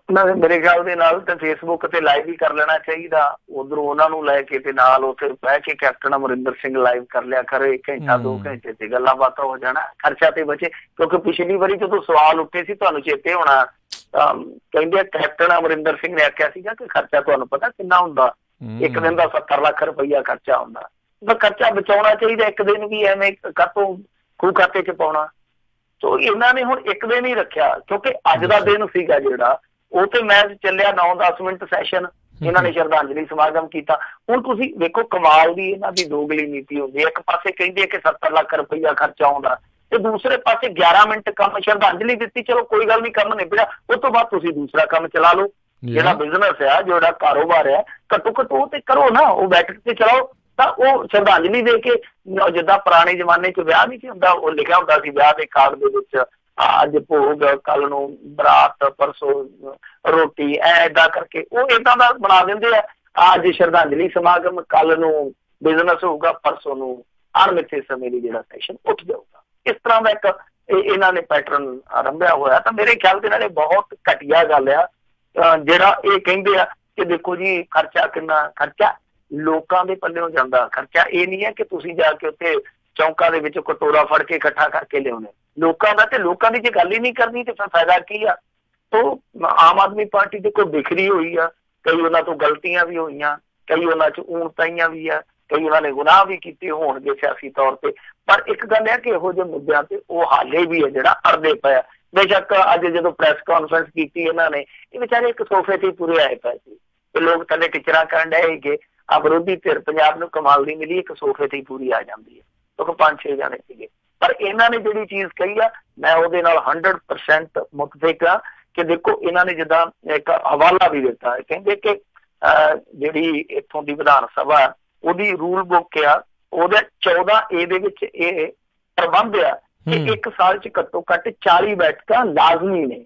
ਮੇਰੇ ਖਿਆਲ ਦੇ ਨਾਲ ਤੇ ਫੇਸਬੁੱਕ ਤੇ ਲਾਈਵ ਹੀ ਕਰ ਲੈਣਾ ਚਾਹੀਦਾ। ਉਧਰੋਂ ਉਹਨਾਂ ਨੂੰ ਲੈ ਕੇ ਤੇ ਨਾਲ ਉੱਥੇ ਬਹਿ ਕੇ ਕੈਪਟਨ ਅਮਰਿੰਦਰ ਸਿੰਘ ਲਾਈਵ ਕਰ ਲਿਆ ਕਰੇ, 1 ਘੰਟਾ 2 ਘੰਟੇ ਤੇ ਗੱਲਾਂ ਬਾਤਾਂ ਹੋ ਜਾਣਾ, ਖਰਚਾ ਤੇ ਬਚੇ। ਕਿਉਂਕਿ ਪਿਛਲੀ ਵਾਰੀ ਜਦੋਂ ਸਵਾਲ ਉੱਠੇ ਸੀ ਤੁਹਾਨੂੰ ਚੇਤੇ ਹੋਣਾ, ਕਹਿੰਦੇ ਕੈਪਟਨ ਅਮਰਿੰਦਰ ਸਿੰਘ ਨੇ ਆਖਿਆ ਸੀਗਾ ਕਿ ਖਰਚਾ ਤੁਹਾਨੂੰ ਪਤਾ ਕਿੰਨਾ ਹੁੰਦਾ, ਇੱਕ ਦਿਨ ਦਾ 70 ਲੱਖ ਰੁਪਈਆ ਖਰਚਾ ਹੁੰਦਾ। ਤਾਂ ਖਰਚਾ ਬਚਾਉਣਾ ਚਾਹੀਦਾ, ਇੱਕ ਦਿਨ ਵੀ ਐਵੇਂ ਕਾਹਤੋਂ ਖੂਹ ਖਾਤੇ ਚ ਪਾਉਣਾ। ਸੋ ਇਹਨਾਂ ਨੇ ਹੁਣ ਇੱਕ ਦਿਨ ਹੀ ਰੱਖਿਆ ਕਿਉਂਕਿ ਅੱਜ ਦਾ ਦਿਨ ਸੀਗਾ ਜਿਹੜਾ ਉਹ ਤੇ ਮੈਚ ਚੱਲਿਆ 9-10 ਮਿੰਟ ਸੈਸ਼ਨ, ਇਹਨਾਂ ਨੇ ਸ਼ਰਧਾਂਜਲੀ ਸਮਾਗਮ ਕੀਤਾ। ਹੁਣ ਤੁਸੀਂ ਵੇਖੋ ਕਮਾਲ ਦੀ ਇਹਨਾਂ ਦੀ ਦੋਗਲੀ ਨੀਤੀ ਹੁੰਦੀ ਹੈ। ਇੱਕ ਪਾਸੇ ਕਹਿੰਦੇ ਕਿ 70 ਲੱਖ ਰੁਪਈਆ ਖਰਚਾ ਆਉਂਦਾ ਤੇ ਦੂਸਰੇ ਪਾਸੇ 11 ਮਿੰਟ ਕੰਮ ਸ਼ਰਧਾਂਜਲੀ ਦਿੱਤੀ, ਚਲੋ ਕੋਈ ਗੱਲ ਨਹੀਂ ਕੰਮ ਨਿਬੜਿਆ, ਉਸ ਤੋਂ ਬਾਅਦ ਤੁਸੀਂ ਦੂਸਰਾ ਕੰਮ ਚਲਾ ਲਓ। ਜਿਹੜਾ ਬਿਜ਼ਨਸ ਹੈ, ਜਿਹੜਾ ਕਾਰੋਬਾਰ ਹੈ, ਘੱਟੋ ਘੱਟ ਉਹ ਤੇ ਕਰੋ ਨਾ, ਉਹ ਬੈਠਕ ਤੇ ਚਲਾਓ। ਤਾਂ ਉਹ ਸ਼ਰਧਾਂਜਲੀ ਦੇ ਕੇ ਜਿੱਦਾਂ ਪੁਰਾਣੇ ਜ਼ਮਾਨੇ 'ਚ ਵਿਆਹ ਨਹੀਂ ਸੀ ਹੁੰਦਾ, ਉਹ ਲਿਖਿਆ ਹੁੰਦਾ ਸੀ ਵਿਆਹ ਦੇ ਕਾਰਡ ਦੇ ਵਿੱਚ ਅੱਜ ਭੋਗ, ਕੱਲ ਨੂੰ ਬਰਾਤ, ਪਰਸੋਂ ਰੋਟੀ, ਏਦਾਂ ਕਰਕੇ ਉਹ ਏਦਾਂ ਦਾ ਬਣਾ ਦਿੰਦੇ ਆ। ਅੱਜ ਸ਼ਰਧਾਂਜਲੀ ਸਮਾਗਮ, ਕੱਲ ਨੂੰ ਬਿਜ਼ਨਸ ਹੋਊਗਾ, ਪਰਸੋਂ ਨੂੰ ਅਣਮਿੱਥੇ ਸਮੇਂ ਲਈ ਜਿਹੜਾ ਸੈਸ਼ਨ ਉੱਠ ਜਾਊਗਾ। ਇਸ ਤਰ੍ਹਾਂ ਦਾ ਇੱਕ ਇਹਨਾਂ ਨੇ ਪੈਟਰਨ ਆਰੰਭਿਆ ਹੋਇਆ। ਤਾਂ ਮੇਰੇ ਖਿਆਲ ਦੇ ਨਾਲ ਇਹ ਬਹੁਤ ਘਟੀਆ ਗੱਲ ਆ ਜਿਹੜਾ ਇਹ ਕਹਿੰਦੇ ਆ ਕਿ ਦੇਖੋ ਜੀ ਖਰਚਾ ਕਿੰਨਾ, ਖਰਚਾ ਲੋਕਾਂ ਦੇ ਪੱਲਿਓਂ ਜਾਂਦਾ। ਖਰਚਾ ਇਹ ਨਹੀਂ ਹੈ ਕਿ ਤੁਸੀਂ ਜਾ ਕੇ ਉੱਥੇ ਚੌਂਕਾਂ ਦੇ ਵਿੱਚ ਕਟੋਰਾ ਫੜ ਕੇ ਇਕੱਠਾ ਕਰਕੇ ਲਿਆਉਣੇ ਲੋਕਾਂ ਦਾ, ਤੇ ਲੋਕਾਂ ਦੀ ਜੇ ਗੱਲ ਹੀ ਨਹੀਂ ਕਰਨੀ ਤੇ ਫਿਰ ਫਾਇਦਾ ਕੀ ਆ। ਤੋ ਆਮ ਆਦਮੀ ਪਾਰਟੀ ਦੇ ਕੋਈ ਬਿਖਰੀ ਹੋਈ ਆ, ਕਈ ਉਹਨਾਂ ਤੋਂ ਗਲਤੀਆਂ ਵੀ ਹੋਈਆਂ, ਕਈ ਉਹਨਾਂ 'ਚ ਊਣਤਾਈਆਂ ਵੀ ਆ, ਕਈ ਉਹਨਾਂ ਨੇ ਗੁਨਾਹ ਵੀ ਕੀਤੇ ਹੋਣਗੇ ਸਿਆਸੀ ਤੌਰ ਤੇ। ਪਰ ਇੱਕ ਗੱਲ ਹੈ ਕਿ ਇਹੋ ਜਿਹੇ ਮੁੱਦਿਆਂ ਤੇ ਉਹ ਹਾਲੇ ਵੀ ਹੈ ਜਿਹੜਾ ਅੜਦੇ ਪਿਆ। ਬੇਸ਼ੱਕ ਅੱਜ ਜਦੋਂ ਪ੍ਰੈਸ ਕਾਨਫਰੰਸ ਕੀਤੀ ਇਹਨਾਂ ਨੇ, ਇਹ ਵਿਚਾਰੇ ਇੱਕ ਸੋਫੇ ਤੇ ਪੂਰੇ ਆਏ ਪਏ ਸੀ ਤੇ ਲੋਕ ਥੱਲੇ ਟਿਚਰਾਂ ਕਰਨ ਡਏ ਸੀਗੇ। ਆ ਵਿਰੋਧੀ ਧਿਰ ਪੰਜਾਬ ਨੂੰ ਕਮਾਲ ਦੀ ਮਿਲੀ, ਇੱਕ ਸੋਫੇ ਤੇ ਹੀ ਪੂਰੀ ਆ ਜਾਂਦੀ ਹੈ। ਕਿਉਂਕਿ 5-6 ਜਾਣੇ ਸੀਗੇ। ਪਰ ਇਹਨਾਂ ਨੇ ਜਿਹੜੀ ਚੀਜ਼ ਕਹੀ ਆ ਮੈਂ ਉਹਦੇ ਨਾਲ 100% ਮੁਤਫਿਕ ਆ ਕਿ ਦੇਖੋ ਇਹਨਾਂ ਨੇ ਜਿੱਦਾਂ ਇੱਕ ਹਵਾਲਾ ਵੀ ਦਿੱਤਾ ਹੈ, ਕਹਿੰਦੇ ਕਿ ਜਿਹੜੀ ਇੱਥੋਂ ਦੀ ਵਿਧਾਨ ਸਭਾ ਉਹਦੀ ਰੂਲ ਬੁੱਕ ਆ, ਉਹਦੇ 14A ਦੇ ਵਿੱਚ ਇਹ ਪ੍ਰਬੰਧ ਆ ਕਿ 1 ਸਾਲ 'ਚ ਘੱਟੋ ਘੱਟ 40 ਬੈਠਕਾਂ ਲਾਜ਼ਮੀ ਨੇ।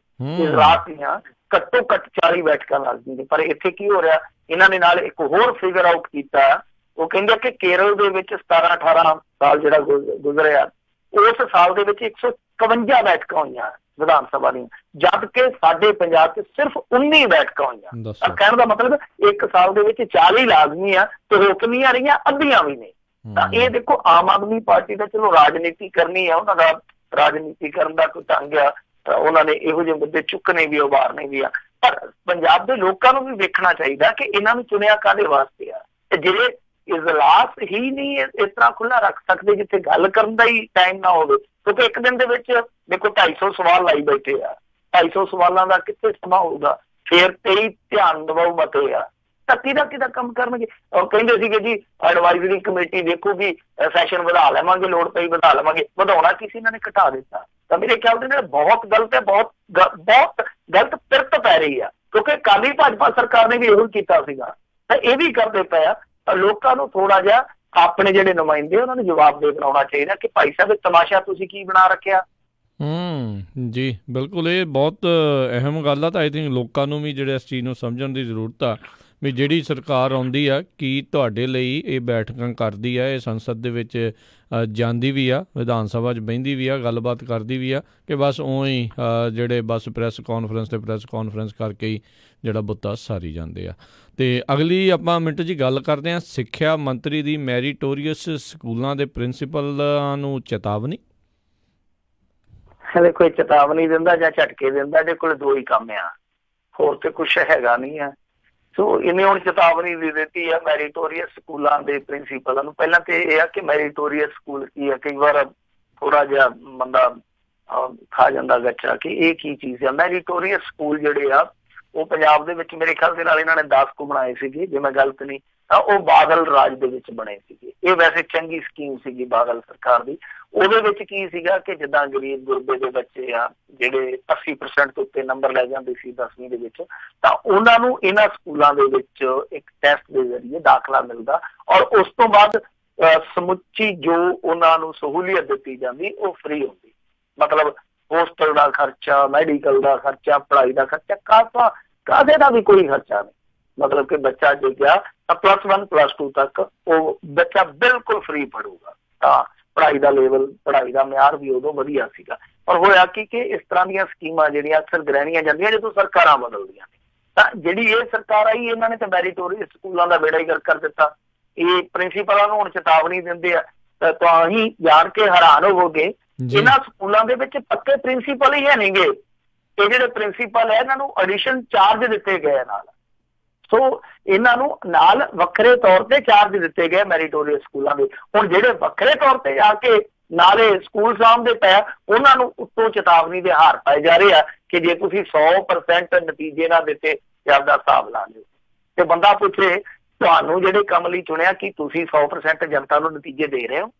ਰਾਤ ਦੀਆਂ ਘੱਟੋ ਘੱਟ 40 ਬੈਠਕਾਂ ਲਾਜ਼ਮੀ ਨੇ। ਪਰ ਇੱਥੇ ਕੀ ਹੋ ਰਿਹਾ, ਇਹਨਾਂ ਨੇ ਨਾਲ ਇੱਕ ਹੋਰ ਫਿਗਰ ਆਊਟ ਕੀਤਾ। ਉਹ ਕਹਿੰਦੇ ਕਿ ਕੇਰਲ ਦੇ ਵਿੱਚ 17-18 ਸਾਲ ਜਿਹੜਾ ਗੁਜ਼ਰਿਆ, ਉਸ ਸਾਲ ਦੇ ਵਿੱਚ 152 ਬੈਠਕਾਂ ਹੋਈਆਂ ਵਿਧਾਨ ਸਭਾ ਦੀਆਂ, ਜਦ ਕਿ ਸਾਡੇ ਪੰਜਾਬ 'ਚ ਸਿਰਫ 19 ਬੈਠਕਾਂ ਹੋਈਆਂ। ਤਾਂ ਕਹਿਣ ਦਾ ਮਤਲਬ 1 ਸਾਲ ਦੇ ਵਿੱਚ 40 ਲਾਜ਼ਮੀ ਆ ਤੇ ਹੁਕਮੀਆਂ ਰਹੀਆਂ ਅੱਧੀਆਂ ਵੀ ਨਹੀਂ। ਤਾਂ ਇਹ ਦੇਖੋ, ਆਮ ਆਦਮੀ ਪਾਰਟੀ ਦਾ ਚਲੋ ਰਾਜਨੀਤੀ ਕਰਨੀ ਆ, ਉਹਨਾਂ ਦਾ ਰਾਜਨੀਤੀ ਕਰਨ ਦਾ ਕੋਈ ਢੰਗ ਆ, ਉਹਨਾਂ ਨੇ ਇਹੋ ਜਿਹੇ ਮੁੱਦੇ ਚੁੱਕਣੇ ਵੀ, ਉਭਾਰਨੇ ਵੀ ਆ। ਪਰ ਪੰਜਾਬ ਦੇ ਲੋਕਾਂ ਨੂੰ ਵੀ ਵੇਖਣਾ ਚਾਹੀਦਾ ਕਿ ਇਹਨਾਂ ਨੂੰ ਚੁਣਿਆ ਕਾਹਦੇ ਵਾਸਤੇ ਆ। ਤੇ ਜਿਹੜੇ ਇਜਲਾਸ ਹੀ ਨਹੀਂ ਇਸ ਤਰ੍ਹਾਂ ਖੁੱਲ੍ਹਾ ਰੱਖ ਸਕਦੇ ਜਿੱਥੇ ਗੱਲ ਕਰਨ ਦਾ ਹੀ ਟਾਈਮ ਨਾ ਹੋਵੇ, ਕਿਉਂਕਿ ਇੱਕ ਦਿਨ ਦੇ ਵਿੱਚ ਦੇਖੋ 250 ਸਵਾਲ ਲਾਈ ਬੈਠੇ ਆ। 250 ਸਵਾਲਾਂ ਦਾ ਕਿੱਥੇ ਸਮਾਂ ਹੋਊਗਾ? ਫਿਰ 23 ਧਿਆਨ ਦਵਾਊ ਮਤੇ ਆ, ਤਾਂ ਕਿਹਦਾ ਕੰਮ ਕਰਨਗੇ? ਕਹਿੰਦੇ ਸੀਗੇ ਜੀ ਐਡਵਾਈਜ਼ਰੀ ਕਮੇਟੀ ਦੇਖੂਗੀ, ਸੈਸ਼ਨ ਵਧਾ ਲਵਾਂਗੇ, ਲੋੜ ਪਈ ਵਧਾ ਲਵਾਂਗੇ। ਵਧਾਉਣਾ ਕਿਸੇ ਇਹਨਾਂ ਨੇ ਘਟਾ ਦਿੱਤਾ। ਤਾਂ ਮੇਰੇ ਖਿਆਲ ਦੇ ਨਾਲ ਬਹੁਤ ਗਲਤ ਹੈ, ਬਹੁਤ ਗਲਤ ਪਿਰਤ ਪੈ ਰਹੀ ਆ, ਕਿਉਂਕਿ ਅਕਾਲੀ ਭਾਜਪਾ ਸਰਕਾਰ ਨੇ ਵੀ ਇਹੋ ਕੀਤਾ ਸੀਗਾ, ਤਾਂ ਇਹ ਵੀ ਕਰਦੇ ਪਏ ਆ। ਲੋਕਾਂ ਨੂੰ ਥੋੜਾ ਜਿਹਾ ਆਪਣੇ ਜਿਹੜੇ ਨੁਮਾਇੰਦੇ ਉਹਨਾਂ ਨੂੰ ਜਵਾਬਦੇਹ ਬਣਾਉਣਾ ਚਾਹੀਦਾ ਕਿ ਭਾਈ ਸਾਹਿਬ ਤਮਾਸ਼ਾ ਤੁਸੀਂ ਕੀ ਬਣਾ ਰੱਖਿਆ। ਜੀ ਬਿਲਕੁਲ, ਇਹ ਬਹੁਤ ਅਹਿਮ ਗੱਲ ਆ। ਤਾਂ ਆਈ ਥਿੰਕ ਲੋਕਾਂ ਨੂੰ ਵੀ ਜਿਹੜੇ ਇਸ ਚੀਜ਼ ਨੂੰ ਸਮਝਣ ਦੀ ਜ਼ਰੂਰਤ ਆ ਵੀ ਜਿਹੜੀ ਸਰਕਾਰ ਆਉਂਦੀ ਆ ਕੀ ਤੁਹਾਡੇ ਲਈ ਇਹ ਬੈਠਕਾਂ ਕਰਦੀ ਆ, ਇਹ ਸੰਸਦ ਦੇ ਵਿੱਚ ਜਾਂਦੀ ਵੀ ਆ, ਵਿਧਾਨ ਸਭਾ 'ਚ ਬਹਿੰਦੀ ਵੀ ਆ, ਗੱਲਬਾਤ ਕਰਦੀ ਵੀ ਆ, ਕਿ ਬਸ ਉਵੇਂ ਜਿਹੜੇ ਬਸ ਪ੍ਰੈਸ ਕਾਨਫਰੰਸ ਕਰਕੇ ਹੀ ਜਿਹੜਾ ਬੁੱਤਾ ਸਾਰੀ ਜਾਂਦੇ ਆ। ਅਤੇ ਅਗਲੀ ਆਪਾਂ ਮਿੰਟ ਜੀ ਗੱਲ ਕਰਦੇ ਹਾਂ ਸਿੱਖਿਆ ਮੰਤਰੀ ਦੀ ਮੈਰੀਟੋਰੀਅਸ ਸਕੂਲਾਂ ਦੇ ਪ੍ਰਿੰਸੀਪਲਾਂ ਨੂੰ ਚੇਤਾਵਨੀ। ਹਲੇ ਕੋਈ ਚੇਤਾਵਨੀ ਦਿੰਦਾ ਜਾਂ ਝਟਕੇ ਦਿੰਦਾ, ਇਹਦੇ ਕੋਲ ਦੋ ਹੀ ਕੰਮ ਆ, ਹੋਰ ਤੇ ਕੁਛ ਹੈਗਾ ਨਹੀਂ ਆ। ਸੋ ਇਹਨੇ ਹੁਣ ਚੇਤਾਵਨੀ ਦੇ ਦਿੱਤੀ ਆ ਮੈਰੀਟੋਰੀਅਸ ਸਕੂਲਾਂ ਦੇ ਪ੍ਰਿੰਸੀਪਲਾਂ ਨੂੰ। ਪਹਿਲਾਂ ਤੇ ਇਹ ਆ ਕਿ ਮੈਰੀਟੋਰੀਅਸ ਸਕੂਲ ਕੀ ਆ, ਕਈ ਵਾਰ ਥੋੜਾ ਜਿਹਾ ਬੰਦਾ ਖਾ ਜਾਂਦਾ ਗੱਚਾ ਕਿ ਇਹ ਕੀ ਚੀਜ਼ ਆ। ਮੈਰੀਟੋਰੀਅਸ ਸਕੂਲ ਜਿਹੜੇ ਆ ਉਹ ਪੰਜਾਬ ਦੇ ਵਿੱਚ ਮੇਰੇ ਖਿਆਲ ਦੇ ਨਾਲ ਇਹਨਾਂ ਨੇ 10 ਕੁ ਬਣਾਏ ਸੀਗੇ, ਜੇ ਮੈਂ ਗਲਤ ਨਹੀਂ ਤਾਂ ਉਹ ਬਾਦਲ ਰਾਜ ਦੇ ਵਿੱਚ ਬਣੇ ਸੀਗੇ। ਇਹ ਵੈਸੇ ਚੰਗੀ ਸਕੀਮ ਸੀਗੀ ਬਾਦਲ ਸਰਕਾਰ ਦੀ। ਉਹਦੇ ਵਿੱਚ ਕੀ ਸੀਗਾ ਕਿ ਜਿੱਦਾਂ ਗਰੀਬ ਗੁਰਬੇ ਦੇ ਬੱਚੇ ਆ ਜਿਹੜੇ 80% ਤੋਂ ਉੱਤੇ ਨੰਬਰ ਲੈ ਜਾਂਦੇ ਸੀ 10ਵੀਂ ਦੇ ਵਿੱਚ, ਤਾਂ ਉਹਨਾਂ ਨੂੰ ਇਹਨਾਂ ਸਕੂਲਾਂ ਦੇ ਵਿੱਚ ਇੱਕ ਟੈਸਟ ਦੇ ਜ਼ਰੀਏ ਦਾਖਲਾ ਮਿਲਦਾ, ਔਰ ਉਸ ਤੋਂ ਬਾਅਦ ਸਮੁੱਚੀ ਜੋ ਉਹਨਾਂ ਨੂੰ ਸਹੂਲੀਅਤ ਦਿੱਤੀ ਜਾਂਦੀ ਉਹ ਫ੍ਰੀ ਹੁੰਦੀ। ਮਤਲਬ ਹੋਸਟਲ ਦਾ ਖਰਚਾ, ਮੈਡੀਕਲ ਦਾ ਖਰਚਾ, ਪੜ੍ਹਾਈ ਦਾ ਖਰਚਾ, ਕਾਸੇ ਦਾ ਵੀ ਕੋਈ ਖਰਚਾ ਨਹੀਂ। ਮਤਲਬ ਕਿ ਬੱਚਾ ਜੇ ਗਿਆ ਤਾਂ +1 +2 ਤੱਕ ਉਹ ਬੱਚਾ ਬਿਲਕੁਲ ਫ੍ਰੀ ਪੜੂਗਾ। ਤਾਂ ਪੜ੍ਹਾਈ ਦਾ ਲੈਵਲ, ਪੜ੍ਹਾਈ ਦਾ ਮਿਆਰ ਵੀ ਉਦੋਂ ਵਧੀਆ ਸੀਗਾ। ਪਰ ਹੋਇਆ ਕਿ ਇਸ ਤਰ੍ਹਾਂ ਦੀਆਂ ਸਕੀਮਾਂ ਜਿਹੜੀਆਂ ਅਕਸਰ ਗ੍ਰਹਿਣੀਆਂ ਜਾਂਦੀਆਂ ਜਦੋਂ ਸਰਕਾਰਾਂ ਬਦਲਦੀਆਂ ਨੇ। ਤਾਂ ਜਿਹੜੀ ਇਹ ਸਰਕਾਰ ਆਈ ਇਹਨਾਂ ਨੇ ਤਾਂ ਮੈਰੀਟੋਰੀਅਸ ਸਕੂਲਾਂ ਦਾ ਬੇੜਾ ਹੀ ਗਰਕ ਕਰ ਦਿੱਤਾ। ਇਹ ਪ੍ਰਿੰਸੀਪਲਾਂ ਨੂੰ ਹੁਣ ਚੇਤਾਵਨੀ ਦਿੰਦੇ ਆ, ਤਾਂ ਤੁਸੀਂ ਜਾਣ ਕੇ ਹੈਰਾਨ ਹੋਵੋਗੇ ਇਹਨਾਂ ਸਕੂਲਾਂ ਦੇ ਵਿੱਚ ਪੱਕੇ ਪ੍ਰਿੰਸੀਪਲ ਹੀ ਹੈ ਨਹੀਂਗੇ। ਇਹ ਜਿਹੜੇ ਪ੍ਰਿੰਸੀਪਲ ਹੈ ਇਹਨਾਂ ਨੂੰ ਐਡੀਸ਼ਨ ਚਾਰਜ ਦਿੱਤੇ ਗਏ ਨਾਲ। ਸੋ ਇਹਨਾਂ ਨੂੰ ਨਾਲ ਵੱਖਰੇ ਤੌਰ ਤੇ ਚਾਰਜ ਦਿੱਤੇ ਗਏ ਮੈਰੀਟੋਰੀਅਸ ਸਕੂਲਾਂ ਦੇ। ਹੁਣ ਜਿਹੜੇ ਵੱਖਰੇ ਤੌਰ ਤੇ ਜਾ ਕੇ ਨਾਲੇ ਸਕੂਲ ਸਾਂਭਦੇ ਪਏ ਉਹਨਾਂ ਨੂੰ ਉੱਤੋਂ ਚੇਤਾਵਨੀ ਦੇ ਹਾਰ ਪਾਏ ਜਾ ਰਹੇ ਆ ਕਿ ਜੇ ਤੁਸੀਂ 100% ਨਤੀਜੇ ਨਾ ਦਿੱਤੇ ਤੇ ਆਪਦਾ ਹਿਸਾਬ ਲਾ ਲਿਓ। ਤੇ ਬੰਦਾ ਪੁੱਛੇ ਤੁਹਾਨੂੰ ਜਿਹੜੇ ਕੰਮ ਲਈ ਚੁਣਿਆ ਕੀ ਤੁਸੀਂ 100% ਜਨਤਾ ਨੂੰ ਨਤੀਜੇ ਦੇ ਰਹੇ ਹੋ?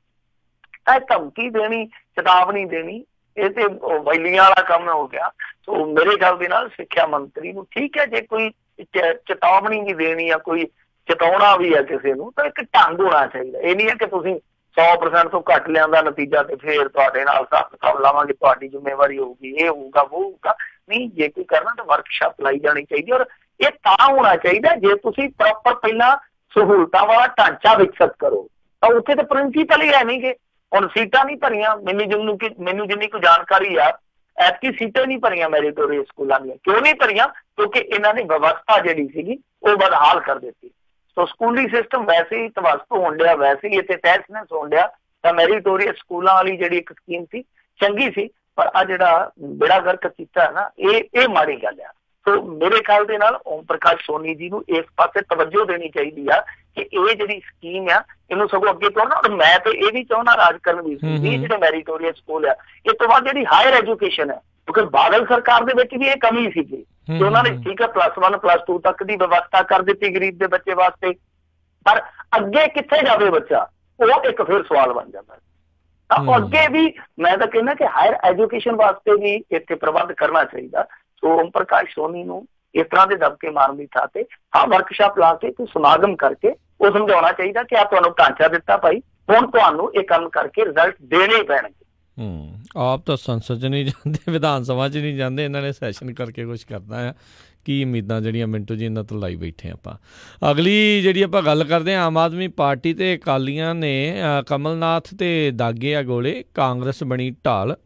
ਇਹ ਧਮਕੀ ਦੇਣੀ, ਚੇਤਾਵਨੀ ਦੇਣੀ, ਇਹ ਤੇ ਵੈਲੀਆਂ ਵਾਲਾ ਕੰਮ ਹੋ ਗਿਆ। ਸੋ ਮੇਰੇ ਖਿਆਲ ਦੇ ਨਾਲ ਸਿੱਖਿਆ ਮੰਤਰੀ ਨੂੰ ਠੀਕ ਹੈ ਜੇ ਕੋਈ ਚੇਤਾਵਨੀ ਵੀ ਦੇਣੀ ਆ, ਕੋਈ ਚੇਤਾਉਣਾ ਵੀ ਆ ਕਿਸੇ ਨੂੰ, ਤਾਂ ਇੱਕ ਢੰਗ ਹੋਣਾ ਚਾਹੀਦਾ। ਇਹ ਨਹੀਂ ਹੈ ਕਿ ਤੁਸੀਂ 100% ਤੋਂ ਘੱਟ ਲਿਆਂਦਾ ਨਤੀਜਾ ਤੇ ਫਿਰ ਤੁਹਾਡੇ ਨਾਲ ਹਿਸਾਬ ਲਾਵਾਂਗੇ, ਤੁਹਾਡੀ ਜ਼ਿੰਮੇਵਾਰੀ ਹੋਊਗੀ, ਇਹ ਹੋਊਗਾ, ਉਹ ਹੋਊਗਾ। ਨਹੀਂ, ਜੇ ਕੋਈ ਕਰਨਾ ਤਾਂ ਵਰਕਸ਼ਾਪ ਲਾਈ ਜਾਣੀ ਚਾਹੀਦੀ। ਔਰ ਇਹ ਤਾਂ ਹੋਣਾ ਚਾਹੀਦਾ ਜੇ ਤੁਸੀਂ ਪ੍ਰੋਪਰ ਪਹਿਲਾਂ ਸਹੂਲਤਾਂ ਵਾਲਾ ਢਾਂਚਾ ਵਿਕਸਿਤ ਕਰੋ। ਤਾਂ ਉੱਥੇ ਤਾਂ ਪ੍ਰਿੰਸੀਪਲ ਹੀ ਹੈ ਨਹੀਂ ਗੇ। ਹੁਣ ਸੀਟਾਂ ਨਹੀਂ ਭਰੀਆਂ, ਮੈਨੂੰ ਜਿੰਨੀ ਕੋਈ ਜਾਣਕਾਰੀ ਆ ਐਤਕੀ ਸੀਟਾਂ ਨਹੀਂ ਭਰੀਆਂ ਮੈਰੀਟੋਰੀਅਸ ਸਕੂਲਾਂ ਦੀਆਂ। ਕਿਉਂ ਨਹੀਂ ਭਰੀਆਂ? ਕਿਉਂਕਿ ਇਹਨਾਂ ਨੇ ਵਿਵਸਥਾ ਜਿਹੜੀ ਸੀਗੀ ਉਹ ਬਦਹਾਲ ਕਰ ਦਿੱਤੀ। ਸੋ ਸਕੂਲੀ ਸਿਸਟਮ ਵੈਸੇ ਹੀ ਤਵਸਤ ਹੋਣ ਡਿਆ, ਵੈਸੇ ਹੀ ਇੱਥੇ ਤਹਿਸ-ਨਹਿਸ ਹੋਣ ਡਿਆ। ਤਾਂ ਮੈਰੀਟੋਰੀਅਸ ਸਕੂਲਾਂ ਵਾਲੀ ਜਿਹੜੀ ਇੱਕ ਸਕੀਮ ਸੀ ਚੰਗੀ ਸੀ, ਪਰ ਆ ਜਿਹੜਾ ਬੇੜਾ ਗਰਕ ਕੀਤਾ ਹੈ ਨਾ, ਇਹ ਮਾੜੀ ਗੱਲ ਆ। ਸੋ ਮੇਰੇ ਖਿਆਲ ਦੇ ਨਾਲ ਓਮ ਪ੍ਰਕਾਸ਼ ਸੋਨੀ ਜੀ ਨੂੰ ਇਸ ਪਾਸੇ ਤਵੱਜੋ ਦੇਣੀ ਚਾਹੀਦੀ ਆ ਕਿ ਇਹ ਜਿਹੜੀ ਸਕੀਮ ਆ ਇਹਨੂੰ ਸਗੋਂ ਅੱਗੇ ਤੋਂ ਨਾ, ਮੈਂ ਤੇ ਇਹ ਵੀ ਚਾਹੁੰਦਾ ਰਾਜ ਕਰਨ ਵੀ ਇਹ ਜਿਹੜੇ ਮੈਰੀਟੋਰੀਅਸ ਸਕੂਲ ਆ ਇਹ ਤੋਂ ਬਾਅਦ ਜਿਹੜੀ ਹਾਇਰ ਐਜੂਕੇਸ਼ਨ ਹੈ, ਕਿਉਂਕਿ ਬਾਦਲ ਸਰਕਾਰ ਦੇ ਵਿੱਚ ਵੀ ਇਹ ਕਮੀ ਸੀਗੀ ਕਿ ਉਹਨਾਂ ਨੇ ਠੀਕ ਹੈ +1 +2 ਤੱਕ ਦੀ ਵਿਵਸਥਾ ਕਰ ਦਿੱਤੀ ਗਰੀਬ ਦੇ ਬੱਚੇ ਵਾਸਤੇ, ਪਰ ਅੱਗੇ ਕਿੱਥੇ ਜਾਵੇ ਬੱਚਾ, ਉਹ ਇੱਕ ਫਿਰ ਸਵਾਲ ਬਣ ਜਾਂਦਾ। ਤਾਂ ਅੱਗੇ ਵੀ ਮੈਂ ਤਾਂ ਕਹਿੰਦਾ ਕਿ ਹਾਇਰ ਐਜੂਕੇਸ਼ਨ ਵਾਸਤੇ ਵੀ ਇੱਥੇ ਪ੍ਰਬੰਧ ਕਰਨਾ ਚਾਹੀਦਾ। ਸੋ ਓਮ ਪ੍ਰਕਾਸ਼ ਸੋਨੀ ਨੂੰ ਇਸ ਤਰ੍ਹਾਂ ਦੇ ਦਬਕੇ ਮਾਰਨ ਦੀ ਥਾਂ ਤੇ ਵਰਕਸ਼ਾਪ ਲਾ ਕੇ ਕੋਈ ਸਮਾਗਮ ਕਰਕੇ ਉਹ ਸਮਝਾਉਣਾ ਚਾਹੀਦਾ ਕਿ ਤੁਹਾਨੂੰ ਢਾਂਚਾ ਦਿੱਤਾ ਭਾਈ, ਹੁਣ ਤੁਹਾਨੂੰ ਇਹ ਕੰਮ ਕਰਕੇ ਰਿਜ਼ਲਟ ਦੇਣੇ ਹੀ ਪੈਣਗੇ। ਆਪ ਤਾਂ ਸੰਸਦ 'ਚ ਨਹੀਂ ਜਾਂਦੇ, ਵਿਧਾਨ ਸਭਾ 'ਚ ਨਹੀਂ ਜਾਂਦੇ, ਇਹਨਾਂ ਨੇ ਸੈਸ਼ਨ ਕਰਕੇ ਕੁਛ ਕਰਨਾ ਆ। ਕੀ ਉਮੀਦਾਂ ਜਿਹੜੀਆਂ ਮਿੰਟੂ ਜੀ ਇਹਨਾਂ ਤੋਂ ਲਾਈ ਬੈਠੇ ਆਪਾਂ। ਅਗਲੀ ਜਿਹੜੀ ਆਪਾਂ ਗੱਲ ਕਰਦੇ ਹਾਂ, ਆਮ ਆਦਮੀ ਪਾਰਟੀ ਤੇ ਅਕਾਲੀਆਂ ਨੇ ਕਮਲਨਾਥ ਤੇ ਦਾਗੇ ਆ ਗੋਲੇ, ਕਾਂਗਰਸ ਬਣੀ ਢਾਲ।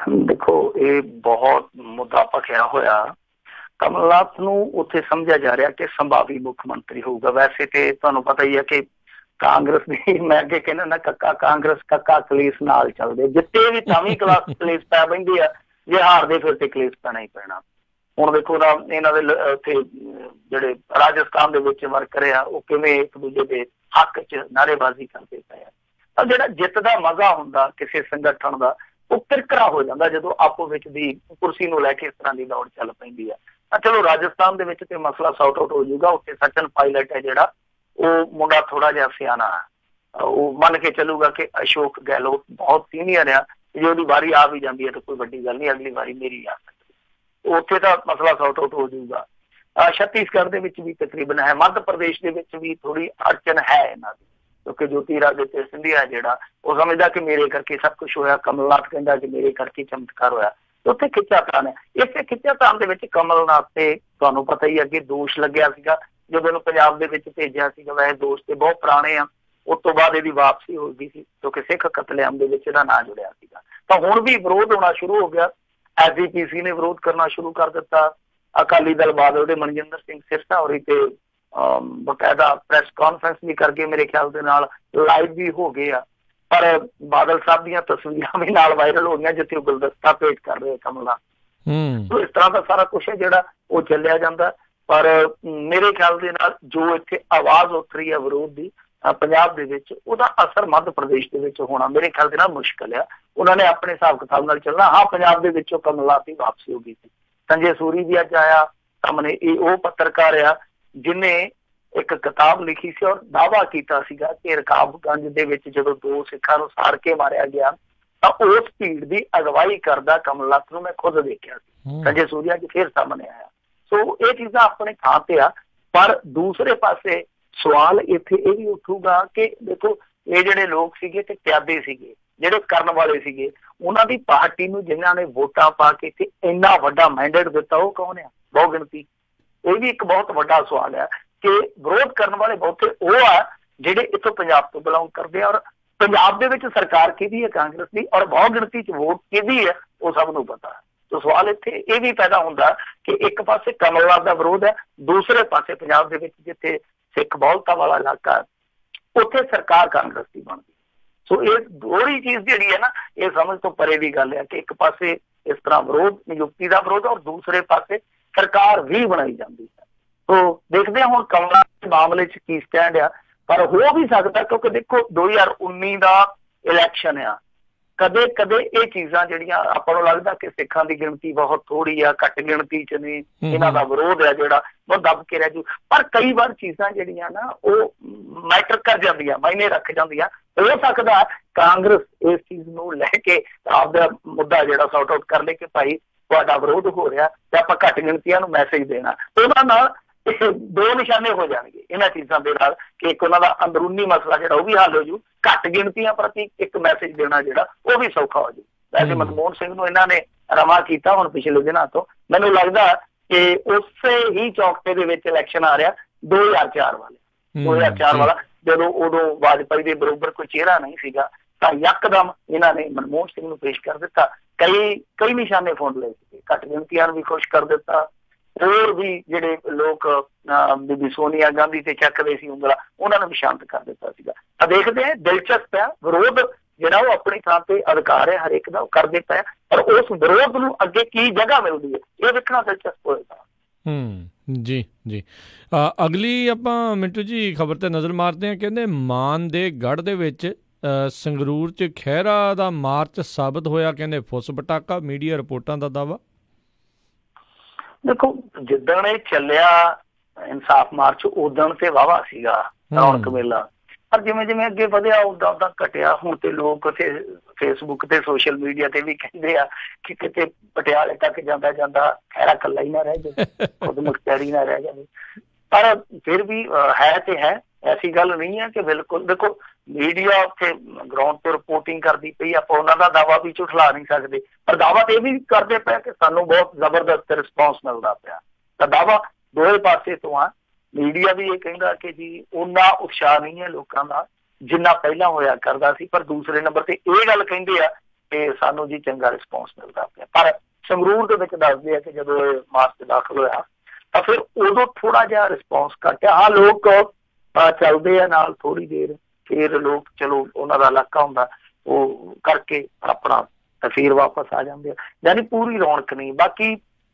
ਦੇਖੋ ਇਹ ਬਹੁਤ ਮੁੱਦਾ ਭਖਿਆ ਹੋਇਆ। ਕਮਲਨਾਥ ਨੂੰ ਉੱਥੇ ਸਮਝਿਆ ਜਾ ਰਿਹਾ ਕਿ ਸੰਭਾਵੀ ਮੁੱਖ ਮੰਤਰੀ ਹੋਊਗਾ। ਵੈਸੇ ਤੇ ਤੁਹਾਨੂੰ ਪਤਾ ਹੀ ਹੈ ਕਿ ਕਾਂਗਰਸ ਦੀ, ਮੈਂ ਅੱਗੇ ਕਹਿੰਦਾ ਨਾ, ਕੱਕਾ ਕਾਂਗਰਸ ਕੱਕਾ ਕਲੇਸ਼ ਨਾਲ ਚੱਲਦੇ, ਜਿੱਤੇ ਵੀ ਤਾਂ ਵੀ ਕਲੇਸ਼ ਪੈ ਪੈਂਦੇ ਆ, ਜੇ ਹਾਰਦੇ ਫਿਰ ਤੇ ਕਲੇਸ਼ ਪੈਣਾ ਹੀ ਪੈਣਾ। ਹੁਣ ਦੇਖੋ ਨਾ ਇਹਨਾਂ ਦੇ ਉੱਥੇ ਜਿਹੜੇ ਰਾਜਸਥਾਨ ਦੇ ਵਿੱਚ ਵਰਕਰ ਆ ਉਹ ਕਿਵੇਂ ਇੱਕ ਦੂਜੇ ਦੇ ਹੱਕ 'ਚ ਨਾਅਰੇਬਾਜ਼ੀ ਕਰਦੇ ਪਏ ਆ। ਪਰ ਜਿਹੜਾ ਜਿੱਤ ਦਾ ਮਜ਼ਾ ਹੁੰਦਾ ਕਿਸੇ ਸੰਗਠਨ ਦਾ, ਉਹ ਕਿਰਕਰਾ ਹੋ ਜਾਂਦਾ ਜਦੋਂ ਆਪੋ ਵਿੱਚ ਦੀ ਕੁਰਸੀ ਨੂੰ ਲੈ ਕੇ ਇਸ ਤਰ੍ਹਾਂ ਦੀ ਦੌੜ ਚੱਲ ਪੈਂਦੀ ਆ। ਤਾਂ ਚਲੋ ਰਾਜਸਥਾਨ ਦੇ ਵਿੱਚ ਤੇ ਮਸਲਾ ਸੌਟ ਆਊਟ ਹੋ ਜਾਊਗਾ। ਉੱਥੇ ਸਚਿਨ ਪਾਇਲਟ ਹੈ ਜਿਹੜਾ, ਉਹ ਮੁੰਡਾ ਥੋੜਾ ਜਿਹਾ ਸਿਆਣਾ, ਉਹ ਮੰਨ ਕੇ ਚੱਲੂਗਾ ਕਿ ਅਸ਼ੋਕ ਗਹਿਲੋਤ ਬਹੁਤ ਸੀਨੀਅਰ ਆ, ਜੇ ਉਹਦੀ ਵਾਰੀ ਆ ਵੀ ਜਾਂਦੀ ਹੈ ਤਾਂ ਕੋਈ ਵੱਡੀ ਗੱਲ ਨਹੀਂ, ਅਗਲੀ ਵਾਰੀ ਮੇਰੀ ਆ ਸਕਦੀ। ਉੱਥੇ ਤਾਂ ਮਸਲਾ ਸੌਟ ਆਊਟ ਹੋ ਜਾਊਗਾ। ਛੱਤੀਸਗੜ੍ਹ ਦੇ ਵਿੱਚ ਵੀ ਤਕਰੀਬਨ ਹੈ, ਮੱਧ ਪ੍ਰਦੇਸ਼ ਦੇ ਵਿੱਚ ਵੀ ਥੋੜੀ ਅੜਚਨ ਹੈ ਇਹਨਾਂ ਦੀ, ਕਿਉਂਕਿ ਜੋਤੀਰਾਦਿੱਤਿਆ ਸਿੰਧੀਆ ਜਿਹੜਾ ਉਹ ਸਮਝਦਾ ਕਿ ਮੇਰੇ ਕਰਕੇ ਸਭ ਕੁਛ ਹੋਇਆ, ਕਮਲਨਾਥ ਕਹਿੰਦਾ ਕਿ ਮੇਰੇ ਕਰਕੇ ਚਮਤਕਾਰ ਹੋਇਆ। ਉੱਥੇ ਖਿੱਚਾਤਾਣ ਹੈ। ਇਸੇ ਖਿੱਚਾਤਾਣ ਦੇ ਵਿੱਚ ਕਮਲਨਾਥ ਤੇ ਤੁਹਾਨੂੰ ਪਤਾ ਹੀ ਅੱਗੇ ਦੋਸ਼ ਲੱਗਿਆ ਸੀਗਾ ਜਦੋਂ ਇਹਨੂੰ ਪੰਜਾਬ ਦੇ ਵਿੱਚ ਭੇਜਿਆ ਸੀਗਾ। ਵੈਸੇ ਦੋਸ਼ ਤੇ ਬਹੁਤ ਪੁਰਾਣੇ ਆ, ਉਸ ਤੋਂ ਬਾਅਦ ਇਹਦੀ ਵਾਪਸੀ ਹੋ ਗਈ ਸੀ ਕਿਉਂਕਿ ਸਿੱਖ ਕਤਲੇਆਮ ਦੇ ਵਿੱਚ ਇਹਦਾ ਨਾਂ ਜੁੜਿਆ ਸੀਗਾ। ਤਾਂ ਹੁਣ ਵੀ ਵਿਰੋਧ ਹੋਣਾ ਸ਼ੁਰੂ ਹੋ ਗਿਆ। SGPC ਨੇ ਵਿਰੋਧ ਕਰਨਾ ਸ਼ੁਰੂ ਕਰ ਦਿੱਤਾ। ਅਕਾਲੀ ਦਲ ਬਾਦਲ ਦੇ ਮਨਜਿੰਦਰ ਸਿੰਘ ਸਿਰਸਾ ਹੋਰੀ ਤੇ ਬਕਾਇਦਾ ਪ੍ਰੈਸ ਕਾਨਫਰੰਸ ਵੀ ਕਰਕੇ ਮੇਰੇ ਖਿਆਲ ਦੇ ਨਾਲ ਲਾਈਵ ਵੀ ਹੋ ਗਏ ਆ। ਪਰ ਬਾਦਲ ਸਾਹਿਬ ਦੀਆਂ ਤਸਵੀਰਾਂ ਵੀ ਨਾਲ ਵਾਇਰਲ ਹੋ ਗਈਆਂ ਜਿੱਥੇ ਉਹ ਗੁਲਦਸਤਾ ਭੇਟ ਕਰ ਰਹੇ ਕਮਲਾ। ਸੋ ਇਸ ਤਰ੍ਹਾਂ ਦਾ ਸਾਰਾ ਕੁਛ ਹੈ ਜਿਹੜਾ ਉਹ ਚੱਲਿਆ ਜਾਂਦਾ। ਪਰ ਮੇਰੇ ਖਿਆਲ ਦੇ ਨਾਲ ਜੋ ਇੱਥੇ ਆਵਾਜ਼ ਉੱਠ ਰਹੀ ਹੈ ਵਿਰੋਧ ਦੀ ਪੰਜਾਬ ਦੇ ਵਿੱਚ, ਉਹਦਾ ਅਸਰ ਮੱਧ ਪ੍ਰਦੇਸ਼ ਦੇ ਵਿੱਚ ਹੋਣਾ ਮੇਰੇ ਖਿਆਲ ਦੇ ਨਾਲ ਮੁਸ਼ਕਿਲ ਆ। ਉਹਨਾਂ ਨੇ ਆਪਣੇ ਹਿਸਾਬ ਕਿਤਾਬ ਨਾਲ ਚੱਲਣਾ। ਹਾਂ, ਪੰਜਾਬ ਦੇ ਵਿੱਚੋਂ ਕਮਲਨਾਥ ਦੀ ਵਾਪਸੀ ਹੋ ਗਈ ਸੀ। ਸੰਜੇ ਸੂਰੀ ਵੀ ਅੱਜ ਆਇਆ ਸਾਹਮਣੇ। ਇਹ ਉਹ ਪੱਤਰਕਾਰ ਆ ਜਿਹਨੇ ਇੱਕ ਕਿਤਾਬ ਲਿਖੀ ਸੀ ਔਰ ਦਾਅਵਾ ਕੀਤਾ ਸੀਗਾ ਕਿ ਰਕਾਬਗੰਜ ਦੇ ਵਿੱਚ ਜਦੋਂ 2 ਸਿੱਖਾਂ ਨੂੰ ਸਾੜ ਕੇ ਮਾਰਿਆ ਗਿਆ ਤਾਂ ਉਸ ਭੀੜ ਦੀ ਅਗਵਾਈ ਕਰਦਾ ਕਮਲਨਾਥ ਨੂੰ ਮੈਂ ਖੁਦ ਦੇਖਿਆ ਸੀ। ਸੰਜੇ ਸੂਰੀ ਅੱਜ ਫਿਰ ਸਾਹਮਣੇ ਆਇਆ। ਸੋ ਇਹ ਚੀਜ਼ਾਂ ਆਪਣੇ ਥਾਂ ਤੇ ਆ। ਪਰ ਦੂਸਰੇ ਪਾਸੇ ਸਵਾਲ ਇੱਥੇ ਇਹ ਵੀ ਉੱਠੂਗਾ ਕਿ ਦੇਖੋ ਇਹ ਜਿਹੜੇ ਲੋਕ ਸੀਗੇ ਤੇ ਪਿਆਦੇ ਸੀਗੇ, ਜਿਹੜੇ ਕਰਨ ਵਾਲੇ ਸੀਗੇ, ਉਹਨਾਂ ਦੀ ਪਾਰਟੀ ਨੂੰ ਜਿਨ੍ਹਾਂ ਨੇ ਵੋਟਾਂ ਪਾ ਕੇ ਤੇ ਇੰਨਾ ਵੱਡਾ ਮੈਂਡੇਟ ਦਿੱਤਾ ਉਹ ਕੌਣ ਆ? ਬਹੁ ਗਿਣਤੀ। ਇਹ ਵੀ ਇੱਕ ਬਹੁਤ ਵੱਡਾ ਸਵਾਲ ਆ ਕਿ ਵਿਰੋਧ ਕਰਨ ਵਾਲੇ ਬਹੁਤੇ ਉਹ ਆ ਜਿਹੜੇ ਇੱਥੋਂ ਪੰਜਾਬ ਤੋਂ ਬਿਲੋਂਗ ਕਰਦੇ ਆ। ਔਰ ਪੰਜਾਬ ਦੇ ਵਿੱਚ ਸਰਕਾਰ ਕਿਹਦੀ ਹੈ? ਕਾਂਗਰਸ ਦੀ। ਔਰ ਬਹੁ ਗਿਣਤੀ 'ਚ ਵੋਟ ਕਿਹਦੀ ਹੈ ਉਹ ਸਭ ਨੂੰ ਪਤਾ। ਤਾਂ ਸਵਾਲ ਇੱਥੇ ਇਹ ਵੀ ਪੈਦਾ ਹੁੰਦਾ ਕਿ ਇੱਕ ਪਾਸੇ ਕਮਲਨਾਥ ਦਾ ਵਿਰੋਧ ਹੈ, ਦੂਸਰੇ ਪਾਸੇ ਪੰਜਾਬ ਦੇ ਵਿੱਚ ਜਿੱਥੇ ਸਿੱਖ ਬਹੁਲਤਾ ਵਾਲਾ ਇਲਾਕਾ ਉੱਥੇ ਸਰਕਾਰ ਕਾਂਗਰਸ ਦੀ ਬਣਦੀ। ਸੋ ਇਹ ਦੋਹਰੀ ਚੀਜ਼ ਜਿਹੜੀ ਹੈ ਨਾ, ਇਹ ਸਮਝ ਤੋਂ ਪਰੇ ਦੀ ਗੱਲ ਹੈ ਕਿ ਇੱਕ ਪਾਸੇ ਇਸ ਤਰ੍ਹਾਂ ਵਿਰੋਧ, ਨਿਯੁਕਤੀ ਦਾ ਵਿਰੋਧ, ਔਰ ਦੂਸਰੇ ਪਾਸੇ ਸਰਕਾਰ ਵੀ ਬਣਾਈ ਜਾਂਦੀ ਹੈ। ਸੋ ਦੇਖਦੇ ਹਾਂ ਹੁਣ ਕਮਲਨਾਥ ਦੇ ਮਾਮਲੇ 'ਚ ਕੀ ਸਟੈਂਡ ਆ। ਪਰ ਹੋ ਵੀ ਸਕਦਾ ਕਿਉਂਕਿ ਦੇਖੋ 2019 ਦਾ ਇਲੈਕਸ਼ਨ ਆ। ਕਦੇ ਕਦੇ ਇਹ ਚੀਜ਼ਾਂ ਜਿਹੜੀਆਂ ਆਪਾਂ ਨੂੰ ਲੱਗਦਾ ਕਿ ਸਿੱਖਾਂ ਦੀ ਗਿਣਤੀ ਬਹੁਤ ਥੋੜੀ ਆ, ਘੱਟ ਗਿਣਤੀ 'ਚ ਨੇ, ਇਹਨਾਂ ਦਾ ਵਿਰੋਧ ਹੈ ਜਿਹੜਾ ਉਹ ਦੱਬ ਕੇ ਰਹਿ ਜੂ। ਪਰ ਕਈ ਵਾਰ ਚੀਜ਼ਾਂ ਜਿਹੜੀਆਂ ਨਾ ਉਹ ਮੈਟਰ ਕਰ ਜਾਂਦੀਆਂ, ਮਾਇਨੇ ਰੱਖ ਜਾਂਦੀਆਂ। ਹੋ ਸਕਦਾ ਕਾਂਗਰਸ ਇਸ ਚੀਜ਼ ਨੂੰ ਲੈ ਕੇ ਆਪਦਾ ਮੁੱਦਾ ਜਿਹੜਾ ਸੌਟ ਆਊਟ ਕਰ ਲੈ ਕਿ ਭਾਈ ਤੁਹਾਡਾ ਵਿਰੋਧ ਹੋ ਰਿਹਾ ਤੇ ਆਪਾਂ ਘੱਟ ਗਿਣਤੀਆਂ ਨੂੰ ਮੈਸੇਜ ਦੇਣਾ। ਉਹਨਾਂ ਨਾਲ ਦੋ ਨਿਸ਼ਾਨੇ ਹੋ ਜਾਣਗੇ ਇਹਨਾਂ ਚੀਜ਼ਾਂ ਦੇ ਨਾਲ ਕਿ ਇੱਕ ਉਹਨਾਂ ਦਾ ਅੰਦਰੂਨੀ ਮਸਲਾ ਜਿਹੜਾ ਉਹ ਵੀ ਹੱਲ ਹੋ ਜੂ, ਘੱਟ ਗਿਣਤੀਆਂ ਪ੍ਰਤੀ ਇੱਕ ਮੈਸੇਜ ਦੇਣਾ ਜਿਹੜਾ ਉਹ ਵੀ ਸੌਖਾ ਹੋ ਜੂ। ਵੈਸੇ ਮਨਮੋਹਨ ਸਿੰਘ ਨੂੰ ਇਹਨਾਂ ਨੇ ਰਵਾ ਕੀਤਾ ਹੁਣ ਪਿਛਲੇ ਦਿਨਾਂ ਤੋਂ। ਮੈਨੂੰ ਲੱਗਦਾ ਕਿ ਉਸੇ ਹੀ ਚੌਕਟੇ ਦੇ ਵਿੱਚ ਇਲੈਕਸ਼ਨ ਆ ਰਿਹਾ 2004 ਵਾਲਾ ਜਦੋਂ ਉਦੋਂ ਵਾਜਪਾਈ ਦੇ ਬਰੋਬਰ ਕੋਈ ਚਿਹਰਾ ਨਹੀਂ ਸੀਗਾ ਤਾਂ ਯਕਦਮ ਇਹਨਾਂ ਨੇ ਮਨਮੋਹਨ ਸਿੰਘ ਨੂੰ ਪੇਸ਼ ਕਰ ਦਿੱਤਾ। ਕਈ ਨਿਸ਼ਾਨੇ ਫੋਨ ਲਏ ਸੀਗੇ, ਘੱਟ ਗਿਣਤੀਆਂ ਨੂੰ ਵੀ ਖੁਸ਼ ਕਰ ਦਿੱਤਾ। ਹੋਰ ਵੀ ਜਿਹੜੇ ਲੋਕ ਬੀਬੀ ਸੋਨੀਆ ਗਾਂਧੀ ਤੇ ਚੱਕਦੇ ਸੀ ਉਂਗਲਾ, ਉਹਨਾਂ ਨੂੰ ਵੀ ਸ਼ਾਂਤ ਕਰ ਦਿੱਤਾ ਸੀਗਾ। ਤਾਂ ਦੇਖਦੇ ਹਾਂ, ਦਿਲਚਸਪ ਹੈ। ਵਿਰੋਧ ਜਿਹੜਾ ਉਹ ਆਪਣੀ ਥਾਂ ਤੇ ਅਧਿਕਾਰ ਹੈ ਹਰੇਕ ਦਾ, ਉਹ ਕਰਦੇ ਪਏ। ਪਰ ਉਸ ਵਿਰੋਧ ਨੂੰ ਅੱਗੇ ਕੀ ਜਗ੍ਹਾ ਮਿਲਦੀ ਹੈ ਇਹ ਵੇਖਣਾ ਦਿਲਚਸਪ ਹੋਏਗਾ। ਜੀ ਜੀ। ਅਗਲੀ ਆਪਾਂ ਮਿੰਟੂ ਜੀ ਖਬਰ ਤੇ ਨਜ਼ਰ ਮਾਰਦੇ ਹਾਂ। ਕਹਿੰਦੇ ਮਾਨ ਦੇ ਗੜ੍ਹ ਦੇ ਵਿੱਚ ਸੰਗਰੂਰ 'ਚ ਖਹਿਰਾ ਦਾ ਮਾਰਚ ਸਾਬਤ ਹੋਇਆ, ਕਹਿੰਦੇ ਫੁੱਸ ਪਟਾਕਾ, ਮੀਡੀਆ ਰਿਪੋਰਟਾਂ ਦਾ ਦਾਵਾ। ਦੇਖੋ ਜਿੱਦਣ ਇਹ ਚੱਲਿਆ ਇਨਸਾਫ ਮਾਰਚ ਉਦਣ ਤੇ ਵਾਹਵਾ ਸੀਗਾ ਰੌਣਕ ਮੇਲਾ। ਪਰ ਜਿਵੇਂ ਜਿਵੇਂ ਅੱਗੇ ਵਧਿਆ ਉਦਾਂ ਉਦਾਂ ਘਟਿਆ। ਹੁਣ ਤੇ ਲੋਕ ਫੇਸਬੁੱਕ ਤੇ ਸੋਸ਼ਲ ਮੀਡੀਆ ਤੇ ਵੀ ਕਹਿੰਦੇ ਆ ਕਿ ਕਿਤੇ ਪਟਿਆਲੇ ਤੱਕ ਜਾਂਦਾ ਜਾਂਦਾ ਖਹਿਰਾ ਇਕੱਲਾ ਹੀ ਨਾ ਰਹਿ ਜਾਵੇ, ਖੁਦ ਮੁਖਤਿਆਰੀ ਨਾ ਰਹਿ ਜਾਵੇ। ਪਰ ਫਿਰ ਵੀ ਹੈ ਤੇ ਹੈ, ਐਸੀ ਗੱਲ ਨਹੀਂ ਹੈ ਕਿ ਬਿਲਕੁਲ। ਦੇਖੋ ਮੀਡੀਆ ਉੱਥੇ ਗਰਾਊਂਡ ਤੇ ਰਿਪੋਰਟਿੰਗ ਕਰਦੀ ਪਈ, ਆਪਾਂ ਉਹਨਾਂ ਦਾ ਦਾਵਾ ਵੀ ਝੁਠਲਾ ਨਹੀਂ ਸਕਦੇ। ਪਰ ਦਾਵਾ ਤੇ ਇਹ ਵੀ ਕਰਦੇ ਪਏ ਕਿ ਸਾਨੂੰ ਬਹੁਤ ਜ਼ਬਰਦਸਤ ਰਿਸਪੌਂਸ ਮਿਲਦਾ ਪਿਆ। ਤਾਂ ਦਾਵਾ ਦੋਵੇਂ ਪਾਸੇ ਤੋਂ ਆ। ਮੀਡੀਆ ਵੀ ਇਹ ਕਹਿੰਦਾ ਕਿ ਜੀ ਉਹਨਾਂ ਉਤਸ਼ਾਹ ਨਹੀਂ ਹੈ ਲੋਕਾਂ ਦਾ ਜਿੰਨਾ ਪਹਿਲਾਂ ਹੋਇਆ ਕਰਦਾ ਸੀ। ਪਰ ਦੂਸਰੇ ਨੰਬਰ ਤੇ ਇਹ ਗੱਲ ਕਹਿੰਦੇ ਆ ਤੇ ਸਾਨੂੰ ਜੀ ਚੰਗਾ ਰਿਸਪੌਂਸ ਮਿਲਦਾ ਪਿਆ। ਪਰ ਸੰਗਰੂਰ ਦੇ ਵਿੱਚ ਦੱਸਦੇ ਆ ਕਿ ਜਦੋਂ ਇਹ ਮਾਰਚ ਦਾਖਲ ਹੋਇਆ ਤਾਂ ਫਿਰ ਉਦੋਂ ਥੋੜਾ ਜਿਹਾ ਰਿਸਪੌਂਸ ਘਟਿਆ। ਹਾਂ, ਲੋਕ ਚੱਲਦੇ ਆ ਨਾਲ ਥੋੜੀ ਦੇਰ, ਫਿਰ ਲੋਕ ਚਲੋ ਉਹਨਾਂ ਦਾ ਇਲਾਕਾ ਹੁੰਦਾ ਉਹ ਕਰਕੇ ਆਪਣਾ ਫਿਰ ਵਾਪਸ ਆ ਜਾਂਦੇ ਆ, ਯਾਨੀ ਪੂਰੀ ਰੌਣਕ ਨਹੀਂ। ਬਾਕੀ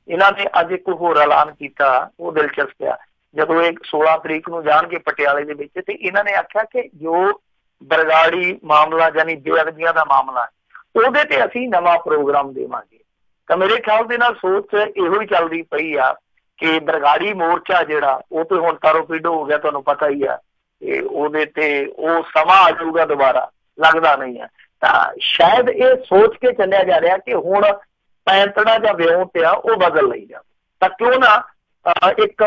ਇਹਨਾਂ ਨੇ ਅੱਜ ਇੱਕ ਹੋਰ ਐਲਾਨ ਕੀਤਾ, ਉਹ ਦਿਲਚਸਪ ਆ। ਜਦੋਂ ਇਹ 16 ਤਰੀਕ ਨੂੰ ਜਾਣਗੇ ਪਟਿਆਲੇ ਦੇ ਵਿੱਚ, ਤੇ ਇਹਨਾਂ ਨੇ ਆਖਿਆ ਕਿ ਜੋ ਬਰਗਾੜੀ ਮਾਮਲਾ ਯਾਨੀ ਬੇਅਦਬੀਆਂ ਦਾ ਮਾਮਲਾ, ਉਹਦੇ ਤੇ ਅਸੀਂ ਨਵਾਂ ਪ੍ਰੋਗਰਾਮ ਦੇਵਾਂਗੇ। ਤਾਂ ਮੇਰੇ ਖਿਆਲ ਦੇ ਨਾਲ ਸੋਚ ਇਹੋ ਹੀ ਚੱਲਦੀ ਪਈ ਆ ਕਿ ਬਰਗਾੜੀ ਮੋਰਚਾ ਜਿਹੜਾ ਉਹ ਤੇ ਹੁਣ ਤਾਰੋ ਪੀਡੋ ਹੋ ਗਿਆ, ਤੁਹਾਨੂੰ ਪਤਾ ਹੀ ਆ, ਤੇ ਉਹਦੇ ਤੇ ਉਹ ਸਮਾਂ ਆ ਜਾਊਗਾ ਦੁਬਾਰਾ, ਲੱਗਦਾ ਨਹੀਂ ਹੈ। ਤਾਂ ਸ਼ਾਇਦ ਇਹ ਸੋਚ ਕੇ ਚੱਲਿਆ ਜਾ ਰਿਹਾ ਕਿ ਹੁਣ ਪੈਂਤੜਾ ਜਾਂ ਵਿਉਂਤ ਆ ਉਹ ਬਦਲ ਲਈ ਜਾਵੇ, ਤਾਂ ਕਿਉਂ ਨਾ ਇੱਕ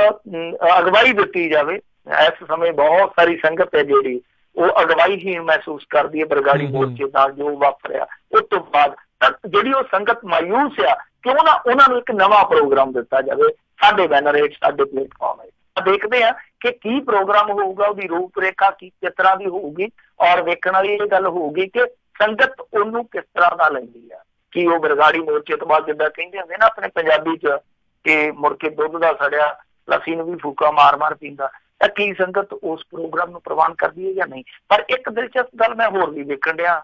ਅਗਵਾਈ ਦਿੱਤੀ ਜਾਵੇ। ਇਸ ਸਮੇਂ ਬਹੁਤ ਸਾਰੀ ਸੰਗਤ ਹੈ ਜਿਹੜੀ ਉਹ ਅਗਵਾਈਹੀਣ ਮਹਿਸੂਸ ਕਰਦੀ ਹੈ ਬਰਗਾੜੀ ਮੋਰਚੇ ਨਾਲ ਜੋ ਵਾਪਰਿਆ ਉਸ ਤੋਂ ਬਾਅਦ। ਤਾਂ ਜਿਹੜੀ ਉਹ ਸੰਗਤ ਮਾਯੂਸ ਆ, ਕਿਉਂ ਨਾ ਉਹਨਾਂ ਨੂੰ ਇੱਕ ਨਵਾਂ ਪ੍ਰੋਗਰਾਮ ਦਿੱਤਾ ਜਾਵੇ ਸਾਡੇ ਬੈਨਰ ਹੇਠ, ਸਾਡੇ ਪਲੇਟਫਾਰਮ ਹੇਠ। ਦੇਖਦੇ ਆ ਕਿ ਕੀ ਪ੍ਰੋਗਰਾਮ ਹੋਊਗਾ, ਉਹਦੀ ਰੂਪਰੇਖਾ ਕਿਸ ਤਰ੍ਹਾਂ ਦੀ ਹੋਊਗੀ, ਔਰ ਵੇਖਣ ਵਾਲੀ ਇਹ ਗੱਲ ਹੋਊਗੀ ਕਿ ਸੰਗਤ ਉਹਨੂੰ ਕਿਸ ਤਰ੍ਹਾਂ ਦਾ ਲੈਂਦੀ ਆ। ਕਿ ਉਹ ਬਰਗਾੜੀ ਮੋਰਚੇ ਤੋਂ ਬਾਅਦ ਜਿੱਦਾਂ ਕਹਿੰਦੇ ਹੁੰਦੇ ਨਾ ਆਪਣੇ ਪੰਜਾਬੀ ਚ ਕਿ ਮੁੜ ਕੇ ਦੁੱਧ ਦਾ ਸੜਿਆ ਲੱਸੀ ਨੂੰ ਵੀ ਫੂਕਾ ਮਾਰ ਮਾਰ ਪੀਂਦਾ, ਤਾਂ ਕੀ ਸੰਗਤ ਉਸ ਪ੍ਰੋਗਰਾਮ ਨੂੰ ਪ੍ਰਵਾਨ ਕਰਦੀ ਹੈ ਜਾਂ ਨਹੀਂ। ਪਰ ਇੱਕ ਦਿਲਚਸਪ ਗੱਲ ਮੈਂ ਹੋਰ ਵੀ ਵੇਖਣ ਡਿਆ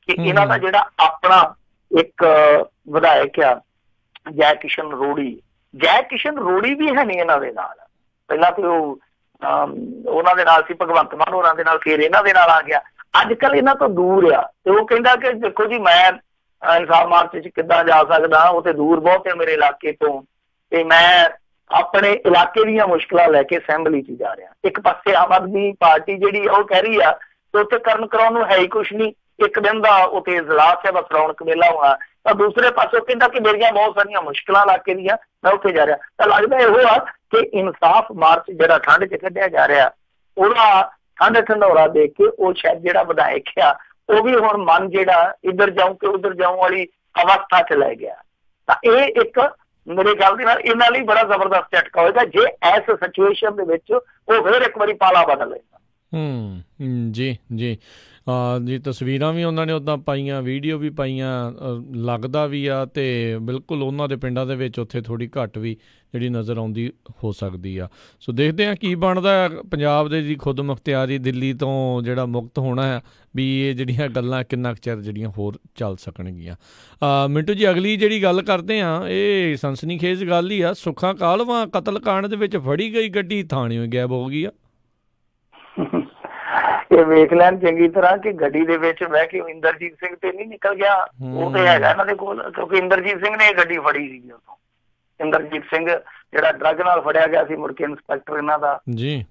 ਕਿ ਇਹਨਾਂ ਦਾ ਜਿਹੜਾ ਆਪਣਾ ਇੱਕ ਵਿਧਾਇਕ ਆ ਜੈ ਕਿਸ਼ਨ ਰੋੜੀ ਵੀ ਹੈ ਨਹੀਂ ਇਹਨਾਂ ਦੇ ਨਾਲ। ਪਹਿਲਾਂ ਤੇ ਉਹ ਉਹਨਾਂ ਦੇ ਨਾਲ ਸੀ ਭਗਵੰਤ ਮਾਨ ਹੋਰਾਂ ਦੇ ਨਾਲ, ਫਿਰ ਇਹਨਾਂ ਦੇ ਨਾਲ ਆ ਗਿਆ। ਅੱਜ ਕੱਲ ਇਹਨਾਂ ਤੋਂ ਦੂਰ ਆ, ਤੇ ਉਹ ਕਹਿੰਦਾ ਕਿ ਦੇਖੋ ਜੀ ਮੈਂ ਇਨਸਾਫ ਮਾਰਚ ਚ ਕਿੱਦਾਂ ਜਾ ਸਕਦਾ, ਉਹ ਤੇ ਦੂਰ ਬਹੁਤ ਹੈ ਮੇਰੇ ਇਲਾਕੇ ਤੋਂ, ਤੇ ਮੈਂ ਆਪਣੇ ਇਲਾਕੇ ਦੀਆਂ ਮੁਸ਼ਕਿਲਾਂ ਲੈ ਕੇ ਅਸੈਂਬਲੀ ਚ ਜਾ ਰਿਹਾ। ਇੱਕ ਪਾਸੇ ਆਮ ਆਦਮੀ ਪਾਰਟੀ ਜਿਹੜੀ ਉਹ ਕਹਿ ਰਹੀ ਆ ਕਿ ਉੱਥੇ ਕਰਨ ਕਰਾਉਣ ਨੂੰ ਹੈ ਹੀ ਕੁਛ ਨਹੀਂ, ਇੱਕ ਦਿਨ ਦਾ ਉੱਥੇ ਇਜਲਾਸ ਹੈ, ਬਸ ਰੌਣਕ ਮੇਲਾ ਹੋਣਾ। ਤਾਂ ਦੂਸਰੇ ਪਾਸੇ ਕਹਿੰਦਾ ਕਿ ਮੇਰੀਆਂ ਬਹੁਤ ਸਾਰੀਆਂ ਮੁਸ਼ਕਿਲਾਂ ਇਲਾਕੇ ਦੀਆਂ, ਮੈਂ ਉੱਥੇ ਜਾ ਰਿਹਾ। ਤਾਂ ਲੱਗਦਾ ਇਹੋ ਆ ਕਿ ਇਨਸਾਫ ਮਾਰਚ ਜਿਹੜਾ ਠੰਡ ਚ ਕੱਢਿਆ ਜਾ ਰਿਹਾ, ਉਹਦਾ ਠੰਡ ਢੰਡੋਰਾ ਦੇਖ ਕੇ ਉਹ ਸ਼ਾਇਦ ਜਿਹੜਾ ਵਿਧਾਇਕ ਆ ਉਹ ਵੀ ਹੁਣ ਮਨ ਜਿਹੜਾ ਇੱਧਰ ਜਾਊਂ ਕਿ ਉੱਧਰ ਜਾਊਂ ਵਾਲੀ ਅਵਸਥਾ ਚ ਲੈ ਗਿਆ। ਤਾਂ ਇਹ ਇੱਕ ਮੇਰੇ ਖਿਆਲ ਦੇ ਨਾਲ ਇਹਨਾਂ ਲਈ ਬੜਾ ਜ਼ਬਰਦਸਤ ਝਟਕਾ ਹੋਏਗਾ ਜੇ ਇਸ ਸਿਚੁਏਸ਼ਨ ਦੇ ਵਿੱਚ ਉਹ ਫਿਰ ਇੱਕ ਵਾਰੀ ਪਾਲਾ ਬਦਲ ਲੈਂਦਾ। ਜੀ ਤਸਵੀਰਾਂ ਵੀ ਉਹਨਾਂ ਨੇ ਉੱਦਾਂ ਪਾਈਆਂ, ਵੀਡੀਓ ਵੀ ਪਾਈਆਂ, ਲੱਗਦਾ ਵੀ ਆ, ਅਤੇ ਬਿਲਕੁਲ ਉਹਨਾਂ ਦੇ ਪਿੰਡਾਂ ਦੇ ਵਿੱਚ ਉੱਥੇ ਥੋੜ੍ਹੀ ਘੱਟ ਵੀ ਜਿਹੜੀ ਨਜ਼ਰ ਆਉਂਦੀ ਹੋ ਸਕਦੀ ਆ। ਸੋ ਦੇਖਦੇ ਹਾਂ ਕੀ ਬਣਦਾ। ਪੰਜਾਬ ਦੇ ਜੀ ਖੁਦ ਮੁਖਤਿਆਰੀ ਦਿੱਲੀ ਤੋਂ ਜਿਹੜਾ ਮੁਕਤ ਹੋਣਾ ਹੈ, ਵੀ ਇਹ ਜਿਹੜੀਆਂ ਗੱਲਾਂ ਕਿੰਨਾ ਕੁ ਚਿਰ ਜਿਹੜੀਆਂ ਹੋਰ ਚੱਲ ਸਕਣਗੀਆਂ। ਮਿੰਟੂ ਜੀ, ਅਗਲੀ ਜਿਹੜੀ ਗੱਲ ਕਰਦੇ ਹਾਂ, ਇਹ ਸਨਸਨੀਖੇਜ਼ ਗੱਲ ਹੀ ਆ। ਸੁੱਖਾ ਕਾਹਲਵਾਂ ਕਤਲਕਾਂਡ ਦੇ ਵਿੱਚ ਫੜੀ ਗਈ ਗੱਡੀ ਥਾਣਿਓਂ ਗਾਇਬ ਹੋ ਗਈ ਆ। ਇਹ ਵੇਖ ਲੈਣ ਚੰਗੀ ਤਰ੍ਹਾਂ ਕਿ ਗੱਡੀ ਦੇ ਵਿੱਚ ਬਹਿ ਕੇ ਇੰਦਰਜੀਤ ਸਿੰਘ ਤੇ ਨਹੀਂ ਨਿਕਲ ਗਿਆ, ਉਹ ਤੇ ਹੈਗਾ ਇਹਨਾਂ ਦੇ ਕੋਲ, ਕਿਉਂਕਿ ਇੰਦਰਜੀਤ ਸਿੰਘ ਨੇ ਇਹ ਗੱਡੀ ਫੜੀ ਸੀ। ਉਦੋਂ ਇੰਦਰਜੀਤ ਸਿੰਘ ਜਿਹੜਾ ਡਰੱਗ ਨਾਲ ਫੜਿਆ ਗਿਆ ਸੀ, ਮੁੜ ਕੇ ਇੰਸਪੈਕਟਰ ਇਹਨਾਂ ਦਾ ਜੀ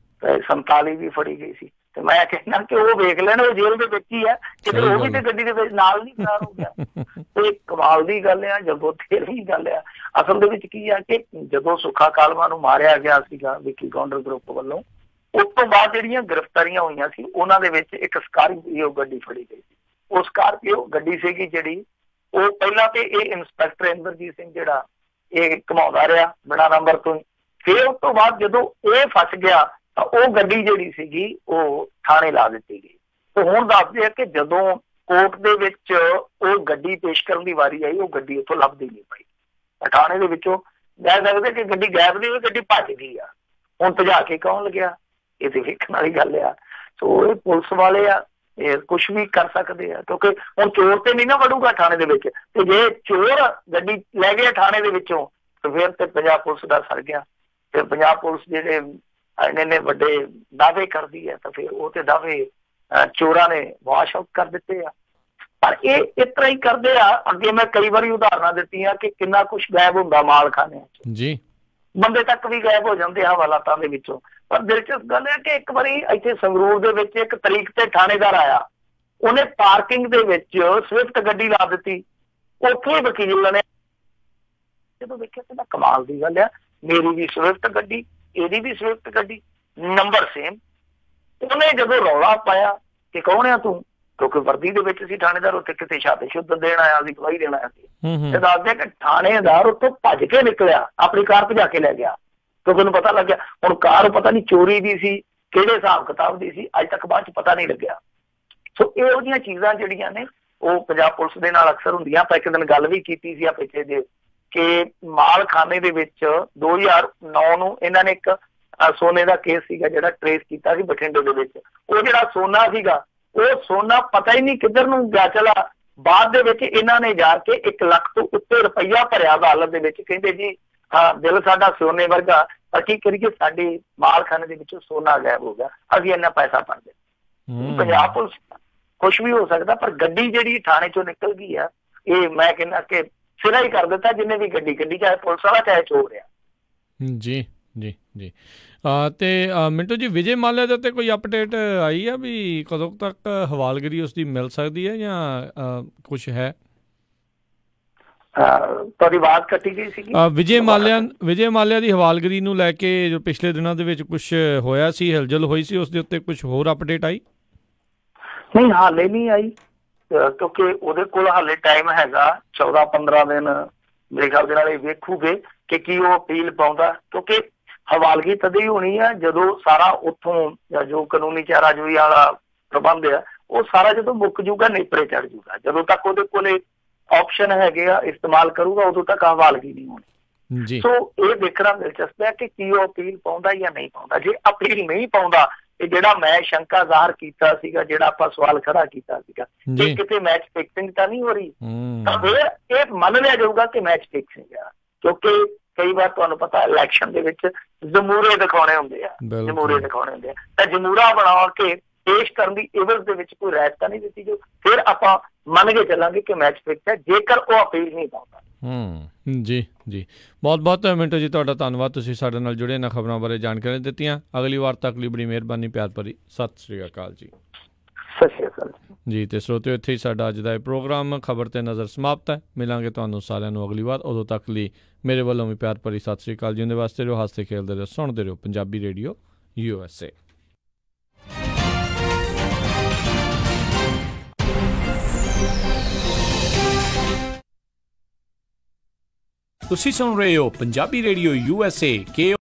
47 ਵੀ ਫੜੀ ਗਈ ਸੀ। ਤੇ ਮੈਂ ਕਹਿਣਾ ਕਿ ਉਹ ਵੇਖ ਲੈਣ, ਉਹ ਜੇਲ੍ਹ ਦੇ ਵਿੱਚ ਹੀ ਆ, ਕਿਤੇ ਉਹ ਵੀ ਤੇ ਗੱਡੀ ਦੇ ਵਿੱਚ ਨਾਲ ਨਹੀਂ ਫਰਾਰ ਹੋ ਗਿਆ। ਇਹ ਕਮਾਲ ਦੀ ਗੱਲ ਆ, ਜਦੋਂ ਤੇਰੀ ਗੱਲ ਆ। ਅਸਲ ਦੇ ਵਿੱਚ ਕੀ ਆ ਕਿ ਜਦੋਂ ਸੁੱਖਾ ਕਾਹਲਵਾਂ ਨੂੰ ਮਾਰਿਆ ਗਿਆ ਸੀਗਾ ਵਿੱਕੀ ਗੌਂਡਰ ਗਰੁੱਪ ਵੱਲੋਂ, ਉਸ ਤੋਂ ਬਾਅਦ ਜਿਹੜੀਆਂ ਗ੍ਰਿਫਤਾਰੀਆਂ ਹੋਈਆਂ ਸੀ ਉਹਨਾਂ ਦੇ ਵਿੱਚ ਇੱਕ ਸਕਾਰਪੀਓ ਗੱਡੀ ਫੜੀ ਗਈ ਸੀ। ਉਹ ਸਕਾਰਪੀਓ ਗੱਡੀ ਸੀਗੀ ਜਿਹੜੀ ਉਹ ਪਹਿਲਾਂ ਤੇ ਇਹ ਇੰਸਪੈਕਟਰ ਇੰਦਰਜੀਤ ਸਿੰਘ ਜਿਹੜਾ ਇਹ ਘੁਮਾਉਂਦਾ ਰਿਹਾ ਬਿਨਾਂ ਨੰਬਰ ਤੋਂ। ਫਿਰ ਉਸ ਤੋਂ ਬਾਅਦ ਜਦੋਂ ਇਹ ਫਸ ਗਿਆ ਤਾਂ ਉਹ ਗੱਡੀ ਜਿਹੜੀ ਸੀਗੀ ਉਹ ਥਾਣੇ ਲਾ ਦਿੱਤੀ ਗਈ। ਤੇ ਹੁਣ ਦੱਸਦੇ ਆ ਕਿ ਜਦੋਂ ਕੋਰਟ ਦੇ ਵਿੱਚ ਉਹ ਗੱਡੀ ਪੇਸ਼ ਕਰਨ ਦੀ ਵਾਰੀ ਆਈ, ਉਹ ਗੱਡੀ ਉੱਥੋਂ ਲੱਭਦੀ ਨਹੀਂ ਪਈ। ਥਾਣੇ ਦੇ ਵਿੱਚੋਂ ਕਹਿ ਸਕਦੇ ਕਿ ਗੱਡੀ ਗਾਇਬ ਨਹੀਂ ਹੋਈ, ਗੱਡੀ ਭੱਜ ਗਈ ਆ। ਹੁਣ ਭਜਾ ਕੇ ਕੌਣ ਲੱਗਿਆ, ਇਹ ਤੇ ਵੇਖਣ ਵਾਲੀ ਗੱਲ ਆ। ਸੋ ਇਹ ਪੁਲਿਸ ਵਾਲੇ ਆ, ਇਹ ਕੁਛ ਵੀ ਕਰ ਸਕਦੇ ਆ, ਕਿਉਂਕਿ ਹੁਣ ਚੋਰ ਤੇ ਨਹੀਂ ਨਾ ਵੜੂਗਾ ਥਾਣੇ ਦੇ ਵਿੱਚ। ਤੇ ਜੇ ਚੋਰ ਗੱਡੀ ਲੈ ਗਏ ਥਾਣੇ ਦੇ ਵਿੱਚੋਂ ਤੇ ਫਿਰ ਤੇ ਪੰਜਾਬ ਪੁਲਿਸ ਦਾ ਸਰ ਗਿਆ। ਤੇ ਪੰਜਾਬ ਪੁਲਿਸ ਜਿਹੜੇ ਇੰਨੇ ਵੱਡੇ ਦਾਅਵੇ ਕਰਦੀ ਹੈ ਤਾਂ ਫਿਰ ਉਹ ਤੇ ਦਾਅਵੇ ਚੋਰਾਂ ਨੇ ਵਾਸ਼ ਆਊਟ ਕਰ ਦਿੱਤੇ ਆ। ਪਰ ਇਹ ਇਸ ਤਰ੍ਹਾਂ ਹੀ ਕਰਦੇ ਆ। ਅੱਗੇ ਮੈਂ ਕਈ ਵਾਰੀ ਉਦਾਹਰਨਾਂ ਦਿੱਤੀਆਂ ਕਿ ਕਿੰਨਾ ਕੁਛ ਗਾਇਬ ਹੁੰਦਾ ਮਾਲਖਾਨਿਆਂ ਚ ਜੀ, ਬੰਦੇ ਤੱਕ ਵੀ ਗਾਇਬ ਹੋ ਜਾਂਦੇ ਹਵਾਲਾਤਾਂ ਦੇ ਵਿੱਚੋਂ। ਪਰ ਦਿਲਚਸਪ ਗੱਲ ਹੈ ਕਿ ਇੱਕ ਵਾਰੀ ਇੱਥੇ ਸੰਗਰੂਰ ਦੇ ਵਿੱਚ ਇੱਕ ਤਰੀਕ ਤੇ ਥਾਣੇਦਾਰ ਆਇਆ, ਉਹਨੇ ਪਾਰਕਿੰਗ ਦੇ ਵਿੱਚ ਸਵਿਫਟ ਗੱਡੀ ਲਾ ਦਿੱਤੀ। ਉੱਥੇ ਵਕੀਲ ਨੇ ਜਦੋਂ ਵੇਖਿਆ ਕਹਿੰਦਾ ਕਮਾਲ ਦੀ ਗੱਲ ਆ, ਮੇਰੀ ਵੀ ਸਵਿਫਟ ਗੱਡੀ, ਇਹਦੀ ਵੀ ਸਵਿਫਟ ਗੱਡੀ, ਨੰਬਰ ਸੇਮ। ਉਹਨੇ ਜਦੋਂ ਰੌਲਾ ਪਾਇਆ ਕਿ ਕੌਣ ਆ ਤੂੰ, ਕਿਉਂਕਿ ਵਰਦੀ ਦੇ ਵਿੱਚ ਸੀ ਥਾਣੇਦਾਰ, ਉੱਥੇ ਕਿਤੇ ਸ਼ਾਦੀ ਸ਼ੁੱਧ ਦੇਣ ਆਇਆ ਸੀ, ਗਵਾਹੀ ਦੇਣ ਆਇਆ ਸੀ। ਤੇ ਦੱਸਦੇ ਕਿ ਥਾਣੇਦਾਰ ਉੱਥੋਂ ਭੱਜ ਕੇ ਨਿਕਲਿਆ, ਆਪਣੀ ਕਾਰ ਭਜਾ ਕੇ ਲੈ ਗਿਆ, ਕਿਉਂਕਿ ਉਹਨੂੰ ਪਤਾ ਲੱਗਿਆ। ਹੁਣ ਕਾਰ ਪਤਾ ਨਹੀਂ ਚੋਰੀ ਦੀ ਸੀ, ਕਿਹੜੇ ਹਿਸਾਬ ਕਿਤਾਬ ਦੀ ਸੀ, ਅੱਜ ਤੱਕ ਬਾਅਦ ਚ ਪਤਾ ਨਹੀਂ ਲੱਗਿਆ। ਸੋ ਇਹੋ ਜਿਹੀਆਂ ਚੀਜ਼ਾਂ ਜਿਹੜੀਆਂ ਨੇ ਉਹ ਪੰਜਾਬ ਪੁਲਿਸ ਦੇ ਨਾਲ ਅਕਸਰ ਹੁੰਦੀਆਂ। ਆਪਾਂ ਇੱਕ ਦਿਨ ਗੱਲ ਵੀ ਕੀਤੀ ਸੀ ਆ ਪਿੱਛੇ ਜੇ ਕਿ ਮਾਲਖਾਨੇ ਦੇ ਵਿੱਚ 2009 ਨੂੰ ਇਹਨਾਂ ਨੇ ਇੱਕ ਸੋਨੇ ਦਾ ਕੇਸ ਸੀਗਾ ਜਿਹੜਾ ਟਰੇਸ ਕੀਤਾ ਸੀ ਬਠਿੰਡੇ ਦੇ ਵਿੱਚ। ਉਹ ਜਿਹੜਾ ਸੋਨਾ ਸੀਗਾ ਉਹ ਸੋਨਾ ਪਤਾ ਹੀ ਨਹੀਂ ਕਿੱਧਰ ਨੂੰ ਗਿਆ ਚਲਾ। ਬਾਅਦ ਦੇ ਵਿੱਚ ਇਹਨਾਂ ਨੇ ਜਾ ਕੇ 1 ਲੱਖ ਤੋਂ ਉੱਤੇ ਰੁਪਈਆ ਭਰਿਆ ਅਦਾਲਤ ਦੇ ਵਿੱਚ। ਕਹਿੰਦੇ ਜੀ ਹਾਂ ਦਿਲ ਸਾਡਾ ਸੋਨੇ ਵਰਗਾ, ਪਰ ਕੀ ਕਰੀਏ ਸਾਡੇ ਮਾਲਖਾਨੇ ਦੇ ਵਿੱਚੋਂ ਸੋਨਾ ਗਾਇਬ ਹੋ ਗਿਆ, ਅਸੀਂ ਇੰਨਾ ਪੈਸਾ ਭਰਦੇ। ਪੰਜਾਬ ਪੁਲਿਸ ਕੁਛ ਵੀ ਹੋ ਸਕਦਾ, ਪਰ ਗੱਡੀ ਜਿਹੜੀ ਥਾਣੇ ਚੋਂ ਨਿਕਲ ਗਈ ਆ ਇਹ ਮੈਂ ਕਹਿੰਦਾ ਕਿ ਸਿਰਾ ਹੀ ਕਰ ਦਿੱਤਾ ਜਿਹਨੇ ਵੀ ਗੱਡੀ ਕੱਢੀ, ਚਾਹੇ ਪੁਲਿਸ ਵਾਲਾ ਚਾਹੇ ਚੋਰ ਆ। ਜੀ ਜੀ ਜੀ ਤੇ ਮਿੰਟੂ ਜੀ ਵਿਜੇ ਮਾਲਿਆ ਦੇ ਉੱਤੇ ਕੋਈ ਅਪਡੇਟ ਆਈ ਆ ਵੀ ਕਦੋਂ ਤੱਕ ਹਵਾਲਗਿਰੀ ਉਸਦੀ ਮਿਲ ਸਕਦੀ ਹੈ ਜਾਂ ਕੁਛ ਹੈ? ਤੁਹਾਡੀ ਆਵਾਜ਼ ਕੱਟੀ ਗਈ ਸੀਗੀ। ਵਿਜੇ ਮਾਲਿਆ ਦੀ ਹਵਾਲਗਿਰੀ ਨੂੰ ਲੈ ਕੇ ਜੋ ਪਿਛਲੇ ਦਿਨਾਂ ਦੇ ਵਿੱਚ ਕੁਛ ਹੋਇਆ ਸੀ, ਹਿਲਜੁਲ ਹੋਈ ਸੀ, ਉਸ ਦੇ ਉੱਤੇ ਕੁਛ ਹੋਰ ਅਪਡੇਟ ਆਈ? ਨਹੀਂ ਹਾਲੇ ਨਹੀਂ ਆਈ, ਕਿਉਂਕਿ ਉਹਦੇ ਕੋਲ ਹਾਲੇ ਟਾਈਮ ਹੈਗਾ 14-15 ਦਿਨ। ਮੇਰੇ ਖਿਆਲ ਦੇ ਨਾਲ ਇਹ ਵੇਖੂਗੇ ਕਿ ਕੀ ਉਹ ਅਪੀਲ ਪਾਉਂਦਾ, ਕਿਉਂਕਿ ਹਵਾਲਗੀ ਤਦ ਹੀ ਹੋਣੀ ਆ ਜਦੋਂ ਸਾਰਾ ਉੱਥੋਂ ਜੋ ਕਾਨੂੰਨੀ ਚਾਰਾਜੋਈ ਵਾਲਾ ਪ੍ਰਬੰਧ ਆ ਉਹ ਸਾਰਾ ਜਦੋਂ ਮੁੱਕ ਜੂਗਾ, ਨੇਪਰੇ ਚੜ ਜੂਗਾ। ਜਦੋਂ ਤੱਕ ਉਹਦੇ ਕੋਲੇ ਆਪਸ਼ਨ ਹੈਗੇ ਆ ਇਸਤੇਮਾਲ ਕਰੂਗਾ, ਉਦੋਂ ਤੱਕ ਹਵਾਲਗੀ ਨਹੀਂ ਹੋਣੀ। ਸੋ ਇਹ ਦੇਖਣਾ ਦਿਲਚਸਪ ਹੈ ਕਿ ਕੀ ਉਹ ਅਪੀਲ ਪਾਉਂਦਾ ਜਾਂ ਨਹੀਂ ਪਾਉਂਦਾ। ਜੇ ਅਪੀਲ ਨਹੀਂ ਪਾਉਂਦਾ, ਇਹ ਜਿਹੜਾ ਮੈਂ ਸ਼ੰਕਾ ਜ਼ਾਹਰ ਕੀਤਾ ਸੀਗਾ, ਜਿਹੜਾ ਆਪਾਂ ਸਵਾਲ ਖੜਾ ਕੀਤਾ ਸੀਗਾ ਕਿ ਕਿਤੇ ਮੈਚ ਫਿਕਸਿੰਗ ਤਾਂ ਨਹੀਂ ਹੋ ਰਹੀ, ਤਾਂ ਫਿਰ ਇਹ ਮੰਨ ਲਿਆ ਜਾਊਗਾ ਕਿ ਮੈਚ ਫਿਕਸਿੰਗ ਆ। ਕਿਉਂਕਿ ਕਈ ਵਾਰ ਤੁਹਾਨੂੰ ਪਤਾ ਇਲੈਕਸ਼ਨ ਦੇ ਵਿੱਚ ਜਮੂਰੇ ਦਿਖਾਉਣੇ ਹੁੰਦੇ ਆ, ਤਾਂ ਜਮੂਰਾ ਬਣਾ ਕੇ ਪੇਸ਼ ਕਰਨ ਦੀ ਇਵਜ਼ ਦੇ ਵਿੱਚ ਕੋਈ ਰਾਇਤ ਤਾਂ ਨਹੀਂ ਦਿੱਤੀ ਜੋ ਫਿਰ ਆਪਾਂ ਮੰਨ ਕੇ ਚੱਲਾਂਗੇ ਕਿ ਮੈਚ ਫਿਕਸ ਹੈ, ਜੇਕਰ ਉਹ ਅਪੀਲ ਨਹੀਂ ਪਾਉਂਦਾ। ਜੀ ਜੀ ਬਹੁਤ ਬਹੁਤ ਮਿੰਟੂ ਜੀ ਤੁਹਾਡਾ ਧੰਨਵਾਦ, ਤੁਸੀਂ ਸਾਡੇ ਨਾਲ ਜੁੜੇ ਇਹਨਾਂ ਖਬਰਾਂ ਬਾਰੇ ਜਾਣਕਾਰੀ ਦਿੱਤੀਆਂ। ਅਗਲੀ ਵਾਰ ਤੱਕ ਲਈ ਬੜੀ ਮਿਹਰਬਾਨੀ, ਪਿਆਰ ਭਰੀ ਸਤਿ ਸ਼੍ਰੀ ਅਕਾਲ ਜੀ। ਸਤਿ ਸ਼੍ਰੀ ਅਕਾਲ ਜੀ। ਤੇ ਸਰੋਤਿਓ ਇੱਥੇ ਹੀ ਸਾਡਾ ਅੱਜ ਦਾ ਇਹ ਪ੍ਰੋਗਰਾਮ ਖਬਰ ਤੇ ਨਜ਼ਰ ਸਮਾਪਤ ਹੈ। ਮਿਲਾਂਗੇ ਤੁਹਾਨੂੰ ਸਾਰਿਆਂ ਨੂੰ ਅਗਲੀ ਵਾਰ, ਉਦੋਂ ਤੱਕ ਲਈ ਮੇਰੇ ਵੱਲੋਂ ਵੀ ਪਿਆਰ ਭਰੀ ਸਤਿ ਸ਼੍ਰੀ ਅਕਾਲ ਜੀ। ਉਹਦੇ ਵਾਸਤੇ ਰਹੋ, ਹੱਸਦੇ ਖੇਲਦੇ ਰਹੋ, ਸੁਣਦੇ ਰਹੋ ਪੰਜਾਬੀ ਰੇਡੀਓ USA। ਤੁਸੀਂ ਸੁਣ ਰਹੇ ਹੋ ਪੰਜਾਬੀ ਰੇਡੀਓ USA